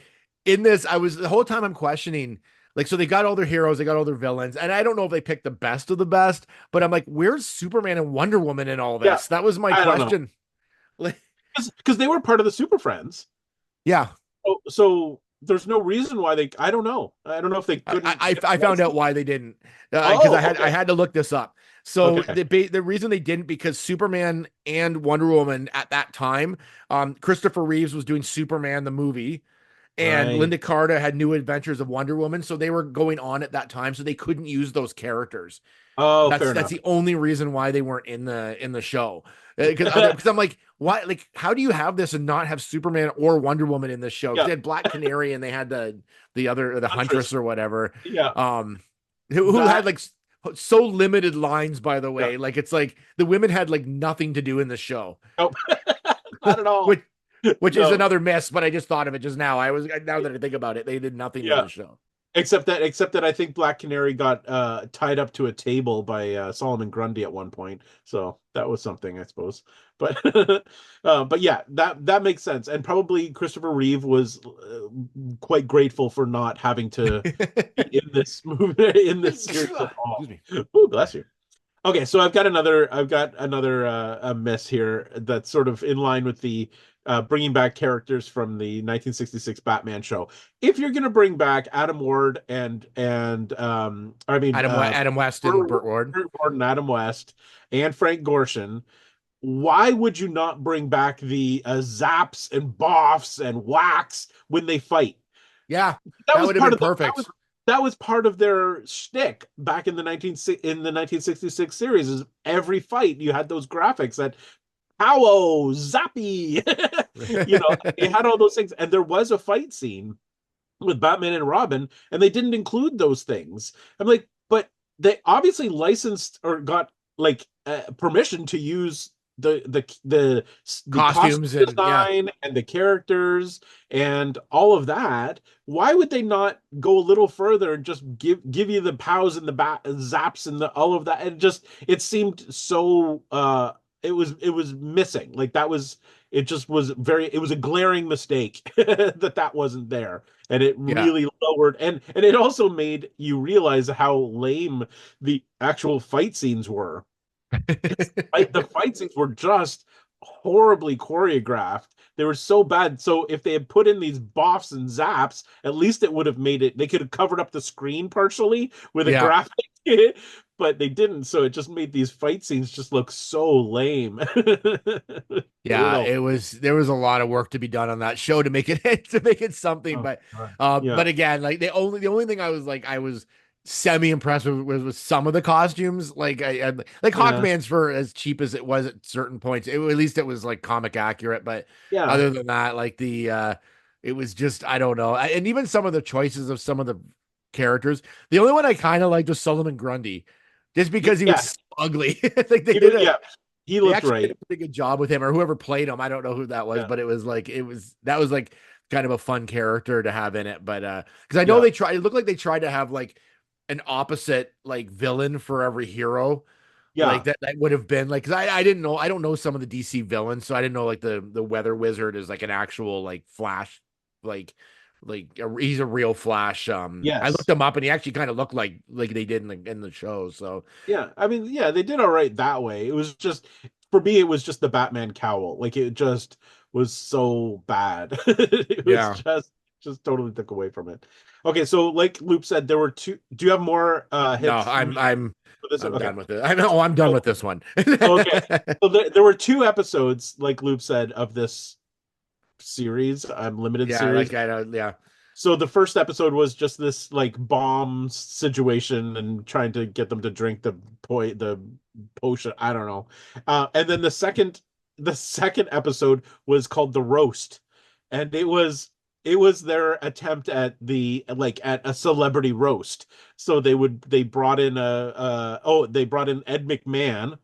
[SPEAKER 1] in this, I was the whole time I'm questioning. Like, so they got all their heroes, they got all their villains, and I don't know if they picked the best of the best, but I'm like, where's Superman and Wonder Woman in all
[SPEAKER 3] yeah.
[SPEAKER 1] this? That was my
[SPEAKER 3] I don't know,
[SPEAKER 1] question. Like,
[SPEAKER 3] because they were part of the Super Friends.
[SPEAKER 1] yeah,
[SPEAKER 3] So there's no reason why they. I don't know. I don't know if they couldn't.
[SPEAKER 1] I found out why they didn't, because
[SPEAKER 3] Oh,
[SPEAKER 1] I
[SPEAKER 3] okay,
[SPEAKER 1] had to look this up. So
[SPEAKER 3] okay,
[SPEAKER 1] the reason they didn't, because Superman and Wonder Woman at that time, Christopher Reeves was doing Superman the movie, and
[SPEAKER 3] right.
[SPEAKER 1] Linda Carter had New Adventures of Wonder Woman, so they were going on at that time, so they couldn't use those characters.
[SPEAKER 3] Oh, fair
[SPEAKER 1] That's
[SPEAKER 3] enough.
[SPEAKER 1] the only reason why they weren't in the show. Because I'm like, why? Like, how do you have this and not have Superman or Wonder Woman in this show? Because
[SPEAKER 3] Yeah,
[SPEAKER 1] they had Black Canary and they had the Huntress
[SPEAKER 3] Huntress.
[SPEAKER 1] or whatever,
[SPEAKER 3] Yeah,
[SPEAKER 1] um, who had
[SPEAKER 3] that.
[SPEAKER 1] like so limited lines. By the
[SPEAKER 3] Yeah.
[SPEAKER 1] way, like it's like the women had like nothing to do in the show,
[SPEAKER 3] Nope. Not at all.
[SPEAKER 1] which which is
[SPEAKER 3] No.
[SPEAKER 1] another miss. But I just thought of it just now. Now that I think about it, they did nothing in
[SPEAKER 3] Yeah.
[SPEAKER 1] the show.
[SPEAKER 3] Except that I think Black Canary got tied up to a table by Solomon Grundy at one point. So that was something, I suppose. But but yeah, that makes sense. And probably Christopher Reeve was quite grateful for not having to be in this movie in this series at all.
[SPEAKER 1] Excuse me.
[SPEAKER 3] Ooh, bless you. Okay, so I've got another a miss here that's sort of in line with the bringing back characters from the 1966 Batman show. If you're going to bring back Adam Ward and I mean
[SPEAKER 1] Adam West and Burt Ward.
[SPEAKER 3] Burt Ward and Adam West and Frank Gorshin, why would you not bring back the zaps and boffs and whacks when they fight?
[SPEAKER 1] Yeah,
[SPEAKER 3] That
[SPEAKER 1] that
[SPEAKER 3] was
[SPEAKER 1] would have
[SPEAKER 3] part
[SPEAKER 1] been
[SPEAKER 3] of
[SPEAKER 1] perfect.
[SPEAKER 3] that was part of their shtick back in the 1966 series. Is every fight you had those graphics that pow zappy, it had all those things, and there was a fight scene with Batman and Robin, and they didn't include those things. I'm like, but they obviously licensed or got like permission to use the costume
[SPEAKER 1] Costumes and yeah.
[SPEAKER 3] design and the characters and all of that. Why would they not go a little further and just give you the pows and the zaps and the all of that? It seemed so it was missing. Like that was it just was it was a glaring mistake that wasn't there, and it
[SPEAKER 1] Yeah.
[SPEAKER 3] really lowered and it also made you realize how lame the actual fight scenes were. The fight scenes were just horribly choreographed. They were so bad. So if they had put in these boffs and zaps, at least it would have made it. They could have covered up the screen partially with a
[SPEAKER 1] Yeah.
[SPEAKER 3] graphic, but they didn't. So it just made these fight scenes just look so lame.
[SPEAKER 1] Yeah,
[SPEAKER 3] Brutal.
[SPEAKER 1] there was a lot of work to be done on that show to make it to make it something.
[SPEAKER 3] Oh,
[SPEAKER 1] But
[SPEAKER 3] God. Yeah.
[SPEAKER 1] but again, like the only thing I was semi impressed with was some of the costumes. Like like
[SPEAKER 3] Yeah.
[SPEAKER 1] Hawkman's, for as cheap as it was at certain points, at least it was like comic accurate. But
[SPEAKER 3] Yeah.
[SPEAKER 1] other than that, like it was just, I don't know. And even some of the choices of some of the characters, the only one I kind of liked was Solomon Grundy, just because he was
[SPEAKER 3] Yeah.
[SPEAKER 1] so ugly. Like they
[SPEAKER 3] He
[SPEAKER 1] they
[SPEAKER 3] looked
[SPEAKER 1] actually did
[SPEAKER 3] right.
[SPEAKER 1] a pretty good job with him, or whoever played him. I don't know who that was,
[SPEAKER 3] Yeah.
[SPEAKER 1] but that was like kind of a fun character to have in it. But because I know
[SPEAKER 3] Yeah.
[SPEAKER 1] it looked like they tried to have like an opposite like villain for every hero. Like
[SPEAKER 3] Yeah.
[SPEAKER 1] that would have been like, because I don't know some of the DC villains, so I didn't know like the Weather Wizard is like an actual like Flash, like he's a real Flash. I looked
[SPEAKER 3] Yes.
[SPEAKER 1] him up and he actually kind of looked like they did in the show. So
[SPEAKER 3] Yeah, I mean, yeah, they did all right that way. It was just for me, it was just the Batman cowl. Like it just was so bad. It was
[SPEAKER 1] yeah.
[SPEAKER 3] just totally took away from it. Okay, so like Loop said, there were two. Do you have more
[SPEAKER 1] No,
[SPEAKER 3] hits for this?
[SPEAKER 1] I'm
[SPEAKER 3] Okay.
[SPEAKER 1] done with it. I know I'm done
[SPEAKER 3] Oh,
[SPEAKER 1] with this one.
[SPEAKER 3] okay. So there were two episodes, like Loop said, of this series, limited
[SPEAKER 1] Yeah,
[SPEAKER 3] series.
[SPEAKER 1] like I don't, yeah.
[SPEAKER 3] So the first episode was just this like bomb situation and trying to get them to drink the potion. I don't know. And then the second episode was called The Roast, and it was their attempt at at a celebrity roast. So they brought in they brought in Ed McMahon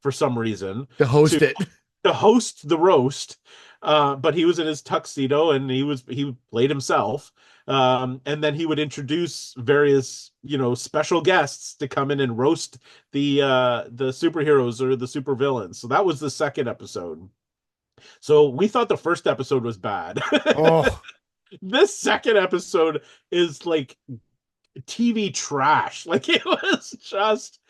[SPEAKER 3] for some reason
[SPEAKER 1] To host
[SPEAKER 3] to
[SPEAKER 1] it.
[SPEAKER 3] to host the roast. But he was in his tuxedo and he played himself. And then he would introduce various, special guests to come in and roast the superheroes or the supervillains. So that was the second episode. So we thought the first episode was bad.
[SPEAKER 1] Oh,
[SPEAKER 3] This second episode is like TV trash. Like it was just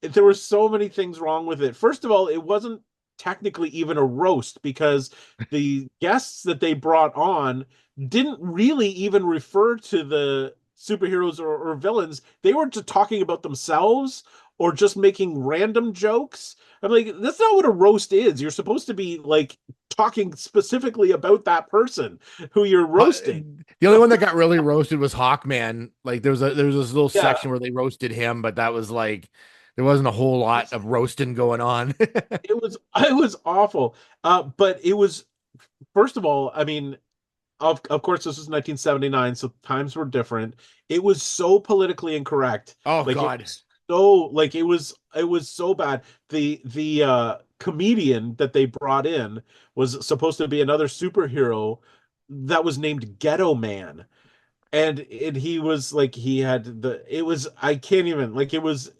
[SPEAKER 3] there were so many things wrong with it. First of all, it wasn't technically even a roast because the guests that they brought on didn't really even refer to the superheroes or villains. They were just talking about themselves or just making random jokes. I'm like, that's not what a roast is. You're supposed to be like talking specifically about that person who you're roasting.
[SPEAKER 1] the only one that got really roasted was Hawkman. Like there was this little
[SPEAKER 3] Yeah.
[SPEAKER 1] section where they roasted him, but that was like there wasn't a whole lot of roasting going on.
[SPEAKER 3] It was awful. But it was, first of all, I mean, of course this was 1979, so times were different. It was so politically incorrect.
[SPEAKER 1] Oh
[SPEAKER 3] Like it
[SPEAKER 1] God.
[SPEAKER 3] was so like it was so bad. The comedian that they brought in was supposed to be another superhero that was named Ghetto Man. And he was like he had the it was I can't even like it was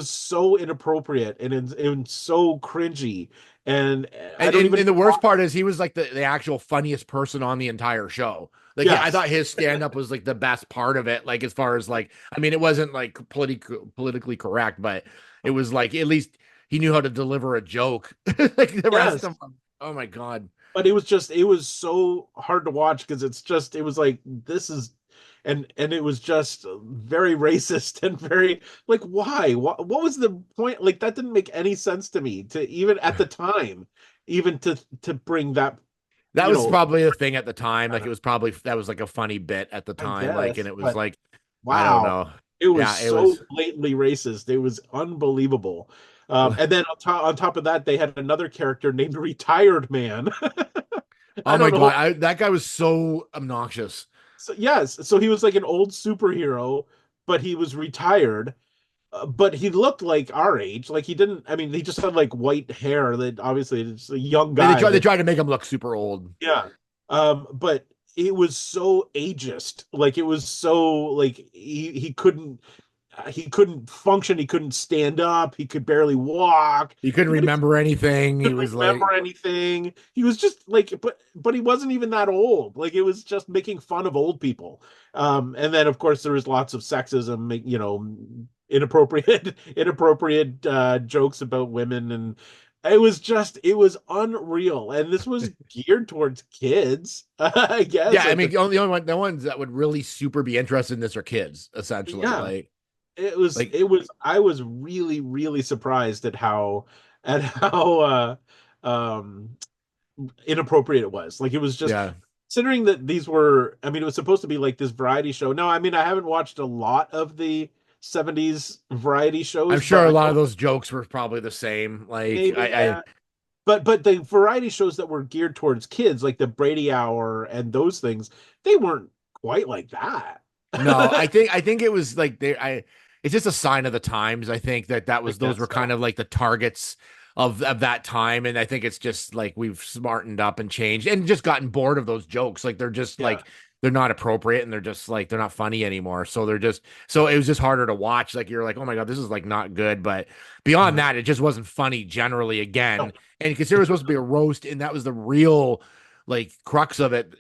[SPEAKER 3] so inappropriate and so cringy, and I
[SPEAKER 1] And,
[SPEAKER 3] don't
[SPEAKER 1] and,
[SPEAKER 3] even
[SPEAKER 1] and the worst part is he was like the actual funniest person on the entire show. Like I
[SPEAKER 3] yes
[SPEAKER 1] thought his stand up was like the best part of it. Like as far as like, I mean, it wasn't like politically correct, but it was like at least he knew how to deliver a joke. Like the rest
[SPEAKER 3] yes
[SPEAKER 1] of them, oh my God.
[SPEAKER 3] but it was so hard to watch because it was like this is and it was just very racist and very like why what was the point? Like that didn't make any sense to me, to even at the time, even to bring that
[SPEAKER 1] That
[SPEAKER 3] you
[SPEAKER 1] was
[SPEAKER 3] know
[SPEAKER 1] probably a thing at the time. Like
[SPEAKER 3] uh,
[SPEAKER 1] it was probably that was like a funny bit at the
[SPEAKER 3] I
[SPEAKER 1] time. Like, and
[SPEAKER 3] guess,
[SPEAKER 1] it was
[SPEAKER 3] but
[SPEAKER 1] like, I don't
[SPEAKER 3] wow,
[SPEAKER 1] know.
[SPEAKER 3] it was
[SPEAKER 1] Yeah, it
[SPEAKER 3] so
[SPEAKER 1] was.
[SPEAKER 3] blatantly racist. It was unbelievable. And then on top of that, they had another character named Retired Man. I
[SPEAKER 1] Oh my
[SPEAKER 3] don't know.
[SPEAKER 1] God, that guy was so obnoxious.
[SPEAKER 3] So, yes, so he was like an old superhero, but he was retired. But he looked like our age. Like he didn't. I mean, he just had like white hair. That obviously it's a young
[SPEAKER 1] They
[SPEAKER 3] guy.
[SPEAKER 1] tried they
[SPEAKER 3] That
[SPEAKER 1] tried to make him look super old.
[SPEAKER 3] yeah. But it was so ageist. Like it was so like he couldn't function. He couldn't stand up. He could barely walk.
[SPEAKER 1] He couldn't
[SPEAKER 3] But he
[SPEAKER 1] remember anything. He
[SPEAKER 3] couldn't
[SPEAKER 1] was like,
[SPEAKER 3] remember anything. He was just like, but he wasn't even that old. Like it was just making fun of old people. And then of course there was lots of sexism, inappropriate jokes about women, and it was unreal. And this was geared towards kids, I guess.
[SPEAKER 1] yeah. I mean, the ones that would really super be interested in this are kids, essentially.
[SPEAKER 3] Yeah, it was
[SPEAKER 1] Like
[SPEAKER 3] it was I was really really surprised at how inappropriate it was. Like it was just,
[SPEAKER 1] yeah.
[SPEAKER 3] considering that these were, I mean, it was supposed to be like this variety show. No, I mean, I haven't watched a lot of the 70s variety
[SPEAKER 1] I'm
[SPEAKER 3] shows, but
[SPEAKER 1] sure a
[SPEAKER 3] I
[SPEAKER 1] lot of
[SPEAKER 3] know
[SPEAKER 1] those jokes were probably the same. Like
[SPEAKER 3] maybe, yeah. But the variety shows that were geared towards kids, like the Brady Hour and those things, they weren't quite like that.
[SPEAKER 1] no, I
[SPEAKER 3] I
[SPEAKER 1] think it was like it's just a sign of the times. I think that was those
[SPEAKER 3] guess
[SPEAKER 1] were kind
[SPEAKER 3] so.
[SPEAKER 1] of like the targets of that time, and I think it's just like we've smartened up and changed and just gotten bored of those jokes. Like they're just
[SPEAKER 3] Yeah.
[SPEAKER 1] like they're not appropriate and they're just like they're not funny anymore. So they're just so it was just harder to watch. Like you're like, oh my God, this is like not good. But beyond
[SPEAKER 3] Mhm.
[SPEAKER 1] that, it just wasn't funny generally
[SPEAKER 3] No.
[SPEAKER 1] again. And consider it was supposed to be a roast, and that was the real like crux of it.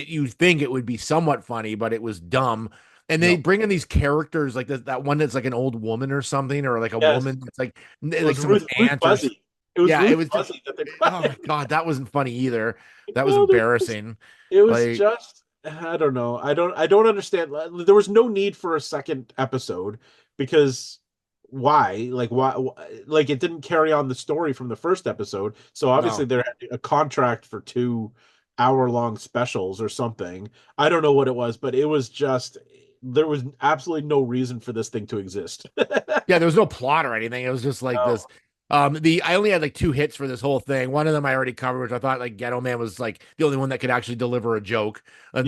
[SPEAKER 1] You think it would be somewhat funny, but it was dumb. And they
[SPEAKER 3] No.
[SPEAKER 1] bring in these characters like that one that's like an old woman or something, or like a
[SPEAKER 3] Yes.
[SPEAKER 1] woman that's like
[SPEAKER 3] It
[SPEAKER 1] like
[SPEAKER 3] was
[SPEAKER 1] someone's
[SPEAKER 3] Ruth
[SPEAKER 1] aunt or
[SPEAKER 3] Buzzy. It was
[SPEAKER 1] yeah, it
[SPEAKER 3] Ruth
[SPEAKER 1] was just
[SPEAKER 3] Buzzy that they
[SPEAKER 1] oh
[SPEAKER 3] brought
[SPEAKER 1] my
[SPEAKER 3] in.
[SPEAKER 1] God, that wasn't funny either. That was
[SPEAKER 3] No, there was
[SPEAKER 1] embarrassing.
[SPEAKER 3] it was
[SPEAKER 1] Like
[SPEAKER 3] just, I don't know. I don't understand. There was no need for a second episode because why? Like like it didn't carry on the story from the first episode. So obviously
[SPEAKER 1] no.
[SPEAKER 3] there had a contract for two hour-long specials or something. I don't know what it was, but it was just there was absolutely no reason for this thing to exist.
[SPEAKER 1] Yeah, there was no plot or anything. It was just like this.
[SPEAKER 3] No.
[SPEAKER 1] I only had like two hits for this whole thing. One of them I already covered, which I thought like Ghetto Man was like the only one that could actually deliver a joke
[SPEAKER 3] Yeah,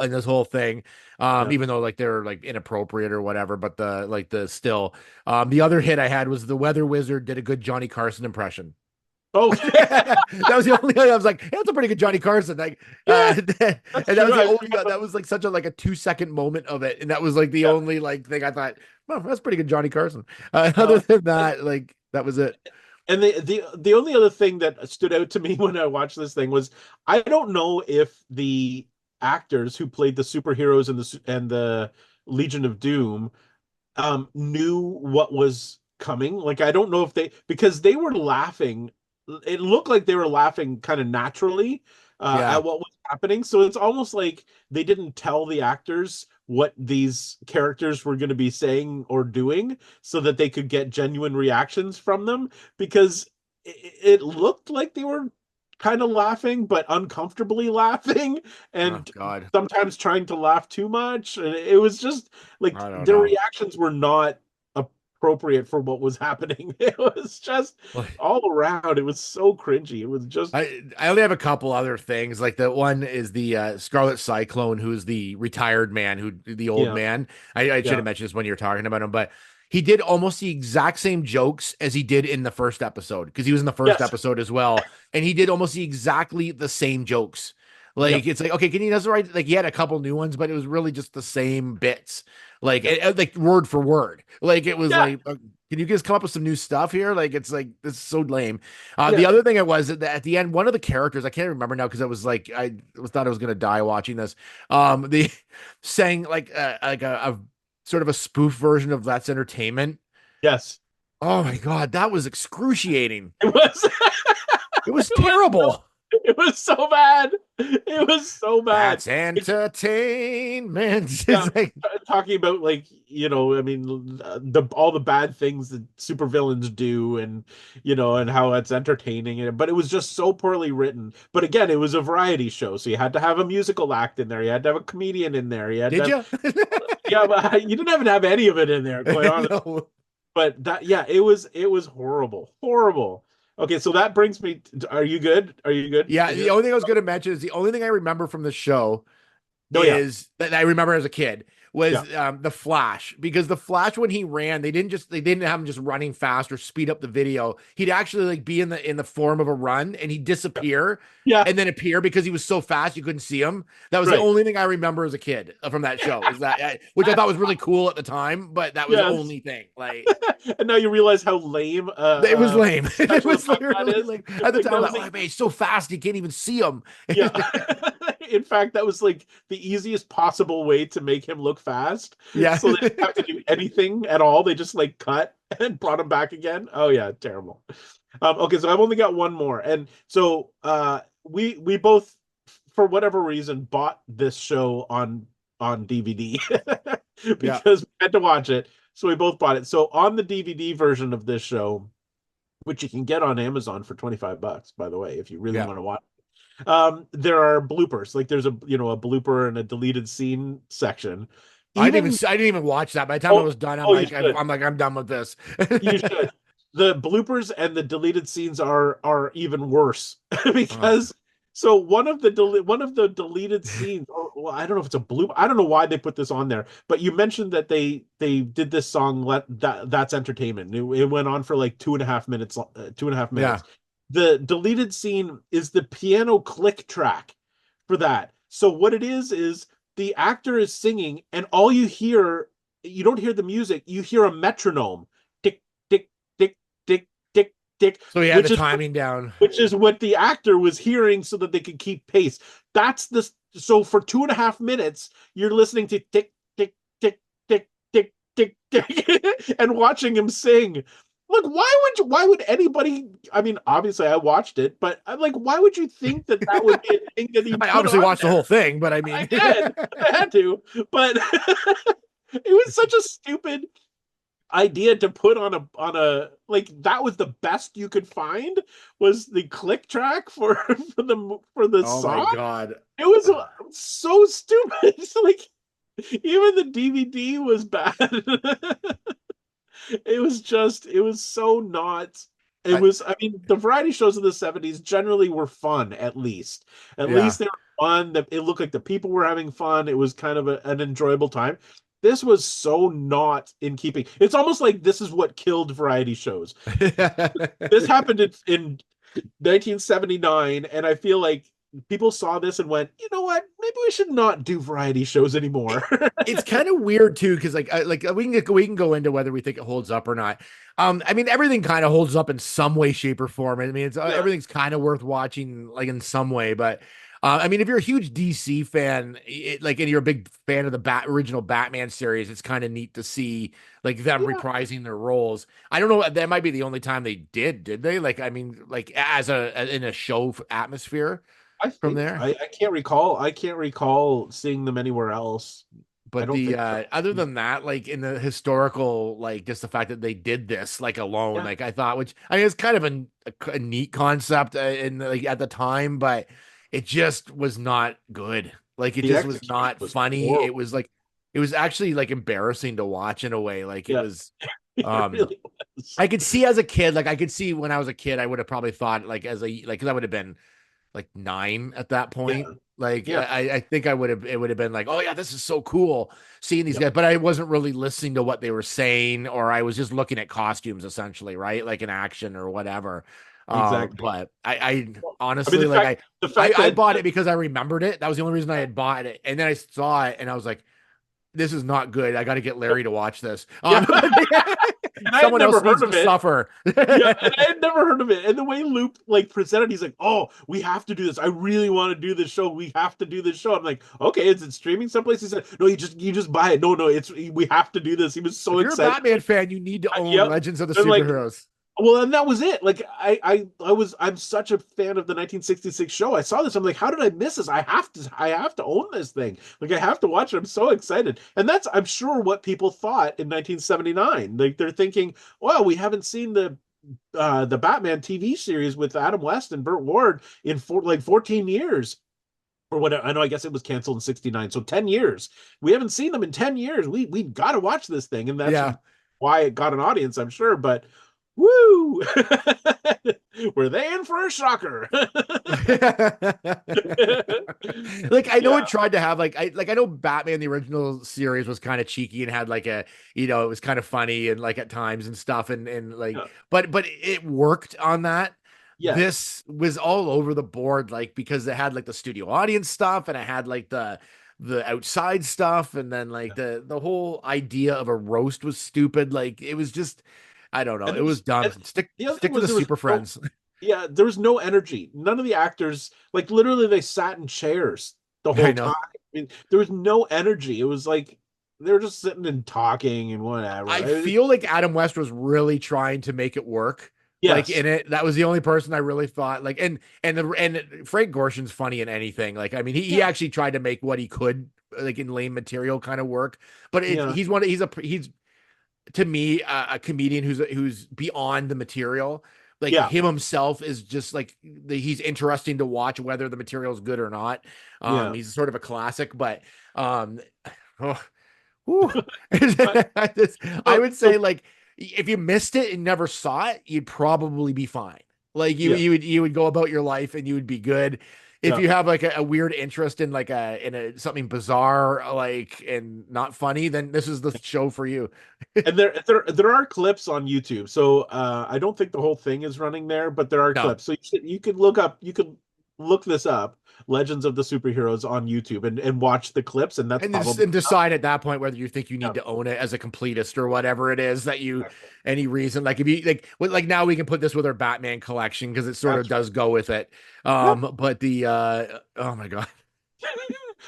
[SPEAKER 1] in this whole thing.
[SPEAKER 3] yeah.
[SPEAKER 1] Even though like they're like inappropriate or whatever, but the still. The other hit I had was the Weather Wizard did a good Johnny Carson impression.
[SPEAKER 3] Okay.
[SPEAKER 1] That was the only I was like, hey, that's a pretty good Johnny Carson. Like,
[SPEAKER 3] Yeah,
[SPEAKER 1] and
[SPEAKER 3] that's
[SPEAKER 1] that
[SPEAKER 3] true.
[SPEAKER 1] was the only that was like such a like a 2 second moment of it, and that was like the
[SPEAKER 3] Yeah.
[SPEAKER 1] only like thing I thought, well, that's pretty good Johnny Carson. Other
[SPEAKER 3] Um,
[SPEAKER 1] than that, like that was it.
[SPEAKER 3] and the only other thing that stood out to me when I watched this thing was I don't know if the actors who played the superheroes and the Legion of Doom knew what was coming. Like I don't know if they because they were laughing. It looked like they were laughing kind of naturally
[SPEAKER 1] Yeah.
[SPEAKER 3] at what was happening. So it's almost like they didn't tell the actors what these characters were going to be saying or doing so that they could get genuine reactions from them because it looked like they were kind of laughing but uncomfortably laughing
[SPEAKER 1] Oh
[SPEAKER 3] and
[SPEAKER 1] God.
[SPEAKER 3] sometimes trying to laugh too much and it was just like
[SPEAKER 1] I don't
[SPEAKER 3] their
[SPEAKER 1] know.
[SPEAKER 3] reactions were not appropriate for what was happening. It was just
[SPEAKER 1] Like,
[SPEAKER 3] all around. It was so cringy. It was just
[SPEAKER 1] I only have a couple other things. Like the one is the Scarlet Cyclone, who's the retired man, who the old
[SPEAKER 3] yeah,
[SPEAKER 1] man. I should
[SPEAKER 3] yeah,
[SPEAKER 1] have mentioned this when you were talking about him, but he did almost the exact same jokes as he did in the first episode because he was in the first
[SPEAKER 3] yes,
[SPEAKER 1] episode as well, and he did almost exactly the same jokes. Like
[SPEAKER 3] yep,
[SPEAKER 1] it's like okay, can you that's right? Like he had a couple new ones, but it was really just the same bits, like
[SPEAKER 3] yep,
[SPEAKER 1] like word for word. Like it was
[SPEAKER 3] yeah,
[SPEAKER 1] like, can you guys come up with some new stuff here? Like it's like this is so lame.
[SPEAKER 3] yeah,
[SPEAKER 1] The other thing it was that at the end, one of the characters I can't remember now because I was like thought I was gonna die watching this. The saying like a sort of a spoof version of That's Entertainment.
[SPEAKER 3] yes.
[SPEAKER 1] Oh my God, that was excruciating.
[SPEAKER 3] It was
[SPEAKER 1] It was
[SPEAKER 3] it was so
[SPEAKER 1] terrible.
[SPEAKER 3] it was so bad. It was so bad.
[SPEAKER 1] That's entertainment.
[SPEAKER 3] Yeah,
[SPEAKER 1] It's like,
[SPEAKER 3] talking about like I mean the all the bad things that supervillains do and and how it's entertaining and but it was just so poorly written. But again, it was a variety show, so you had to have a musical act in there, you had to have a comedian in there, you had to
[SPEAKER 1] did
[SPEAKER 3] have,
[SPEAKER 1] you?
[SPEAKER 3] yeah, but you didn't even have any of it in there, quite honestly.
[SPEAKER 1] No.
[SPEAKER 3] But that yeah, it was horrible, horrible. Okay, so that brings me are you good? Are you good?
[SPEAKER 1] Yeah, the only thing I was going to mention is the only thing I remember from the show
[SPEAKER 3] Oh yeah,
[SPEAKER 1] is that I remember as a kid was
[SPEAKER 3] yeah,
[SPEAKER 1] the Flash because the Flash when he ran they didn't have him just running fast or speed up the video. He'd actually like be in the form of a run and he'd disappear
[SPEAKER 3] yeah,
[SPEAKER 1] and then appear because he was so fast you couldn't see him. That was the
[SPEAKER 3] right.
[SPEAKER 1] only thing I remember as a kid from that show is that which I thought was really cool at the time, but that was the
[SPEAKER 3] Yes.
[SPEAKER 1] only thing. Like
[SPEAKER 3] And now you realize how lame
[SPEAKER 1] it was lame. It
[SPEAKER 3] special
[SPEAKER 1] was
[SPEAKER 3] effect that
[SPEAKER 1] literally
[SPEAKER 3] is.
[SPEAKER 1] like at the
[SPEAKER 3] Like
[SPEAKER 1] time,
[SPEAKER 3] that
[SPEAKER 1] like,
[SPEAKER 3] was
[SPEAKER 1] oh man, he's so fast you can't even see him.
[SPEAKER 3] yeah. In fact, that was like the easiest possible way to make him look fast.
[SPEAKER 1] Yeah.
[SPEAKER 3] So they didn't have to do anything at all. They just like cut and brought him back again. Oh yeah, terrible. Okay, so I've only got one more. And so we both for whatever reason bought this show on DVD
[SPEAKER 1] Yeah.
[SPEAKER 3] because we had to watch it. So we both bought it. So on the DVD version of this show, which you can get on Amazon for $25, by the way, if you really
[SPEAKER 1] Yeah.
[SPEAKER 3] want to watch. There are bloopers. Like there's a a blooper and a deleted scene section. Even
[SPEAKER 1] I didn't even watch that. By the time I
[SPEAKER 3] oh
[SPEAKER 1] was done,
[SPEAKER 3] oh you should
[SPEAKER 1] I'm done with this.
[SPEAKER 3] you should. The bloopers and the deleted scenes are even worse
[SPEAKER 1] Oh,
[SPEAKER 3] because so one of the deleted scenes or well I don't know if it's a bloop I don't know why they put this on there but you mentioned that they did this song that's entertainment it went on for like 2.5 minutes 2.5
[SPEAKER 1] yeah.
[SPEAKER 3] minutes the deleted scene is the piano click track for that so what it is the actor is singing and all you don't hear the music you hear a metronome tick tick tick tick tick tick
[SPEAKER 1] So he had
[SPEAKER 3] which
[SPEAKER 1] the
[SPEAKER 3] is
[SPEAKER 1] timing down.
[SPEAKER 3] which is what the actor was hearing so that they could keep pace. That's the so for 2.5 minutes you're listening to tick tick tick tick tick tick tick and watching him sing. Look, why would anybody? I mean, obviously I watched it, but I'm like, why would you think that that would be a thing that he
[SPEAKER 1] I
[SPEAKER 3] put
[SPEAKER 1] obviously
[SPEAKER 3] on
[SPEAKER 1] watched the
[SPEAKER 3] there?
[SPEAKER 1] whole thing, but I
[SPEAKER 3] I
[SPEAKER 1] mean,
[SPEAKER 3] did, I had to, but it was such a stupid idea to put on a like that was the best you could find was the click track for for the
[SPEAKER 1] Oh my
[SPEAKER 3] song.
[SPEAKER 1] God.
[SPEAKER 3] It was so stupid. Like even the DVD was bad. It was so not. It
[SPEAKER 1] I,
[SPEAKER 3] was, I mean, the variety shows of the 70s generally were fun, at least. At
[SPEAKER 1] yeah.
[SPEAKER 3] least they were fun. That it looked like the people were having fun. It was kind of an enjoyable time. This was so not in keeping. It's almost like this is what killed variety shows. This happened in 1979, and I feel like people saw this and went, you know what? Maybe we should not do variety shows anymore.
[SPEAKER 1] It's kind of weird too, because we can go into whether we think it holds up or not. I mean, everything kind of holds up in some way, shape, or form. I mean, it's
[SPEAKER 3] Yeah,
[SPEAKER 1] everything's kind of worth watching, like in some way. But I mean, if you're a huge DC fan, and you're a big fan of the original Batman series, it's kind of neat to see like them
[SPEAKER 3] yeah.
[SPEAKER 1] reprising their roles. I don't know, that might be the only time they did they? Like, I mean, like in a show atmosphere
[SPEAKER 3] I
[SPEAKER 1] from
[SPEAKER 3] think
[SPEAKER 1] there.
[SPEAKER 3] I can't recall. I can't recall seeing them anywhere else. I
[SPEAKER 1] But
[SPEAKER 3] don't
[SPEAKER 1] the
[SPEAKER 3] think so.
[SPEAKER 1] other than that, like in the historical, like just the fact that they did this like alone,
[SPEAKER 3] Yeah,
[SPEAKER 1] like I thought, which I mean, it's kind of a neat concept in like at the time, but it just was not good. Like it
[SPEAKER 3] the
[SPEAKER 1] just was
[SPEAKER 3] execution
[SPEAKER 1] not
[SPEAKER 3] was
[SPEAKER 1] funny.
[SPEAKER 3] horrible.
[SPEAKER 1] It was actually like embarrassing to watch in a way. Like it
[SPEAKER 3] Yeah,
[SPEAKER 1] was,
[SPEAKER 3] it
[SPEAKER 1] um,
[SPEAKER 3] really was.
[SPEAKER 1] I could see as a kid, like I could see when I was a kid, I would have probably thought like as a like 'cause I would have been like 9 at that
[SPEAKER 3] Yeah,
[SPEAKER 1] point. Like
[SPEAKER 3] yeah,
[SPEAKER 1] I think it would have been like, oh yeah, this is so cool seeing these
[SPEAKER 3] yeah.
[SPEAKER 1] guys, but I wasn't really listening to what they were saying, or I was just looking at costumes essentially, right? Like in action or whatever.
[SPEAKER 3] Exactly.
[SPEAKER 1] But I
[SPEAKER 3] Well, I mean,
[SPEAKER 1] honestly like
[SPEAKER 3] the fact
[SPEAKER 1] I
[SPEAKER 3] that
[SPEAKER 1] bought it because I remembered it. That was the only reason I had bought it. And then I saw it and I was like, this is not good. I got to get Larry to watch this.
[SPEAKER 3] yeah, and I had
[SPEAKER 1] Someone
[SPEAKER 3] never
[SPEAKER 1] else
[SPEAKER 3] heard
[SPEAKER 1] needs
[SPEAKER 3] of
[SPEAKER 1] to
[SPEAKER 3] it.
[SPEAKER 1] suffer.
[SPEAKER 3] Yeah, and I had never heard of it. And the way Loop like presented, he's like, "Oh, we have to do this. I really want to do this show. We have to do this show." I'm like, "Okay, is it streaming someplace?" He said, "No, you just buy it. No, it's we have to do this." He was so
[SPEAKER 1] If you're a
[SPEAKER 3] excited.
[SPEAKER 1] Batman fan, you need to own
[SPEAKER 3] Yep.
[SPEAKER 1] Legends of the
[SPEAKER 3] And like,
[SPEAKER 1] Superheroes.
[SPEAKER 3] well, and that was it. Like I'm such a fan of the 1966 show. I saw this. I'm like, how did I miss this? I have to own this thing. Like I have to watch it. I'm so excited. And that's I'm sure what people thought in 1979. Like they're thinking, well, we haven't seen the Batman TV series with Adam West and Burt Ward in 14 years. Or whatever. I know, I guess it was canceled in 69. So 10 years. We haven't seen them in 10 years. We gotta watch this thing. And that's
[SPEAKER 1] Yeah.
[SPEAKER 3] why it got an audience, I'm sure. But woo! Were they in for a shocker?
[SPEAKER 1] Like I know
[SPEAKER 3] Yeah,
[SPEAKER 1] it tried to have like I know Batman the original series was kind of cheeky and had like a it was kind of funny and like at times and stuff and like
[SPEAKER 3] yeah,
[SPEAKER 1] but it worked on that.
[SPEAKER 3] yes,
[SPEAKER 1] This was all over the board like because it had like the studio audience stuff and it had like the outside stuff and then like the whole idea of a roast was stupid. Like it was just I don't know.
[SPEAKER 3] and
[SPEAKER 1] It was dumb.
[SPEAKER 3] the other thing
[SPEAKER 1] Stick to
[SPEAKER 3] was
[SPEAKER 1] the
[SPEAKER 3] there was
[SPEAKER 1] Super
[SPEAKER 3] no,
[SPEAKER 1] Friends.
[SPEAKER 3] yeah, there was no energy. None of the actors, like literally, they sat in chairs the
[SPEAKER 1] I
[SPEAKER 3] whole time.
[SPEAKER 1] know.
[SPEAKER 3] I mean, there was no energy. It was like they were just sitting and talking and
[SPEAKER 1] I
[SPEAKER 3] whatever.
[SPEAKER 1] feel like Adam West was really trying to make it work. Like
[SPEAKER 3] Yes,
[SPEAKER 1] in it, that was the only person I really thought like, and Frank Gorshin's funny in anything. Like, I mean, he
[SPEAKER 3] yeah,
[SPEAKER 1] actually tried to make what he could like in lame material kind of work. But
[SPEAKER 3] yeah,
[SPEAKER 1] he's to me a comedian who's beyond the material. Like
[SPEAKER 3] yeah,
[SPEAKER 1] him himself is just like he's interesting to watch whether the material is good or not.
[SPEAKER 3] yeah.
[SPEAKER 1] He's sort of a classic, but um, oh, whew. I
[SPEAKER 3] So,
[SPEAKER 1] would say like if you missed it and never saw it, you'd probably be fine. Like
[SPEAKER 3] yeah,
[SPEAKER 1] you would go about your life and you would be good. If
[SPEAKER 3] yeah.
[SPEAKER 1] you have like a weird interest in like a something bizarre like and not funny, then this is the show for you.
[SPEAKER 3] And there are clips on YouTube. So I don't think the whole thing is running there, but there are
[SPEAKER 1] No.
[SPEAKER 3] clips. So you could look this up, Legends of the Superheroes on YouTube and watch the clips, and that's probably
[SPEAKER 1] And decide at that point whether you think you
[SPEAKER 3] yeah,
[SPEAKER 1] need to own it as a completist or whatever it is that you
[SPEAKER 3] exactly.
[SPEAKER 1] any reason like if you like now we can put this with our Batman collection because it sort of
[SPEAKER 3] That's right.
[SPEAKER 1] does go with it.
[SPEAKER 3] Yeah.
[SPEAKER 1] But the oh my god.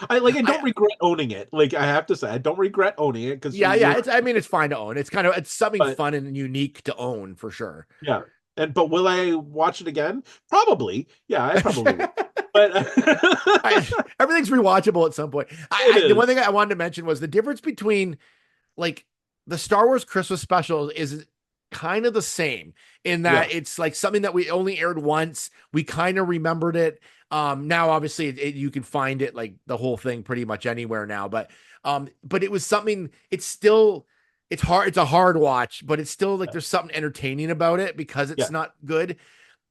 [SPEAKER 3] I
[SPEAKER 1] I
[SPEAKER 3] don't regret owning it. Like I have to say, I don't regret owning it because
[SPEAKER 1] yeah,
[SPEAKER 3] you're
[SPEAKER 1] it's I mean it's fine to own. It's kind of it's something
[SPEAKER 3] but
[SPEAKER 1] fun and unique to own for sure.
[SPEAKER 3] yeah. And but will I watch it again? Probably. Yeah, I probably will. But
[SPEAKER 1] I, everything's rewatchable at some point.
[SPEAKER 3] it
[SPEAKER 1] The one
[SPEAKER 3] is.
[SPEAKER 1] thing I wanted to mention was the difference between like the Star Wars Christmas special is kind of the same in that it's like something that we only aired once. We kind of remembered it. Now obviously you can find it like the whole thing pretty much anywhere now, but it was something, it's hard. It's a hard watch, but it's still like, there's something entertaining about it because it's not good.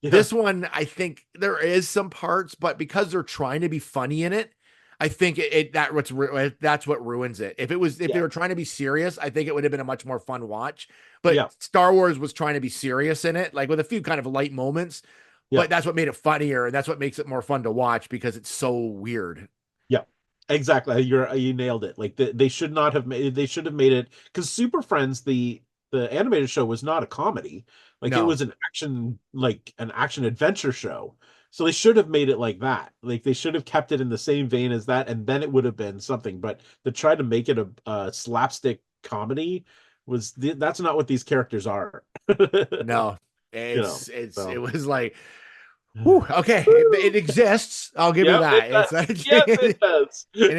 [SPEAKER 1] Yeah. This one, I think there is some parts, but because they're trying to be funny in it, I think that's what ruins it. If they were trying to be serious, I think it would have been a much more fun watch. But Star Wars was trying to be serious in it, like with a few kind of light moments. But that's what made it funnier, and that's what makes it more fun to watch because it's so weird.
[SPEAKER 3] Yeah, exactly. You nailed it. Like they should not have made. They should have made it, because Super Friends, the animated show, was not a comedy. Like it was an action adventure show. So they should have made it like that. Like they should have kept it in the same vein as that, and then it would have been something. But to try to make it a slapstick comedy that's not what these characters are.
[SPEAKER 1] No, it was like, whew, okay, it exists. I'll give you that.
[SPEAKER 3] It does.
[SPEAKER 1] And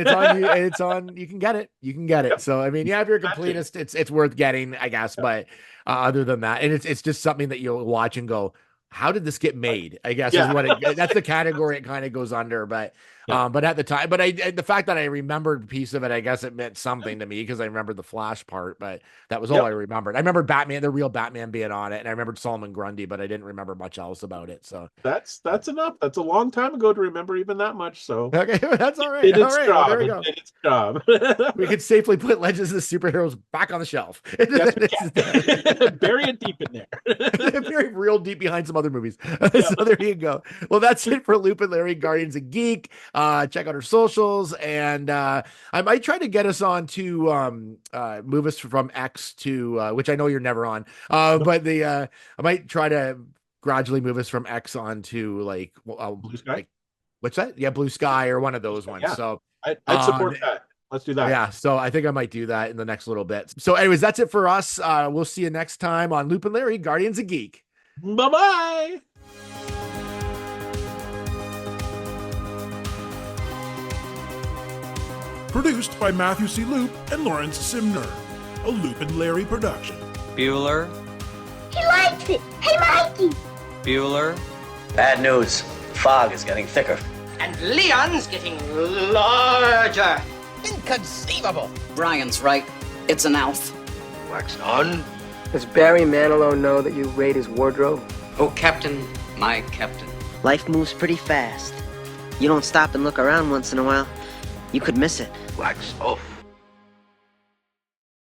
[SPEAKER 1] it's on. You can get it. Yep. So I mean, if you're a completist, it's worth getting, I guess. Yep. But other than that, and it's just something that you'll watch and go, how did this get made? I guess is what that's the category it kind of goes under. But but at the time, the fact that I remembered a piece of it, I guess it meant something to me because I remembered the Flash part, but that was all I remembered. I remember Batman, the real Batman, being on it, and I remembered Solomon Grundy, but I didn't remember much else about it. So
[SPEAKER 3] that's enough. That's a long time ago to remember even that much. So
[SPEAKER 1] okay, that's all right.
[SPEAKER 3] It did its job. Well, there we go. It did its job.
[SPEAKER 1] We could safely put Legends of the Superheroes back on the shelf.
[SPEAKER 3] Yes, bury it deep in there.
[SPEAKER 1] Very real deep behind some other movies. So there you go. Well, that's it for Loop and Larry, Guardians of Geek. Check out our socials, and I might try to get us on to move us from X to which I know you're never on, but I might try to gradually move us from X on to like
[SPEAKER 3] Blue Sky.
[SPEAKER 1] Like, what's that? Yeah, Blue Sky or one of those ones. So
[SPEAKER 3] I'd support that. Let's do that.
[SPEAKER 1] Yeah, so I think I might do that in the next little bit. So anyways, that's it for us. We'll see you next time on Loop and Larry, Guardians of Geek.
[SPEAKER 3] Bye-bye.
[SPEAKER 2] Produced by Matthew C. Loop and Lawrence Simner. A Loop and Larry production.
[SPEAKER 5] Bueller.
[SPEAKER 4] He likes it. Hey, Mikey.
[SPEAKER 5] Bueller.
[SPEAKER 6] Bad news. Fog is getting thicker.
[SPEAKER 7] And Leon's getting larger.
[SPEAKER 8] Inconceivable.
[SPEAKER 9] Brian's right. It's an elf.
[SPEAKER 6] Wax on.
[SPEAKER 10] Does Barry Manilow know that you raid his wardrobe?
[SPEAKER 9] Oh, Captain, my captain.
[SPEAKER 8] Life moves pretty fast. You don't stop and look around once in a while, you could miss it.
[SPEAKER 6] Wax off.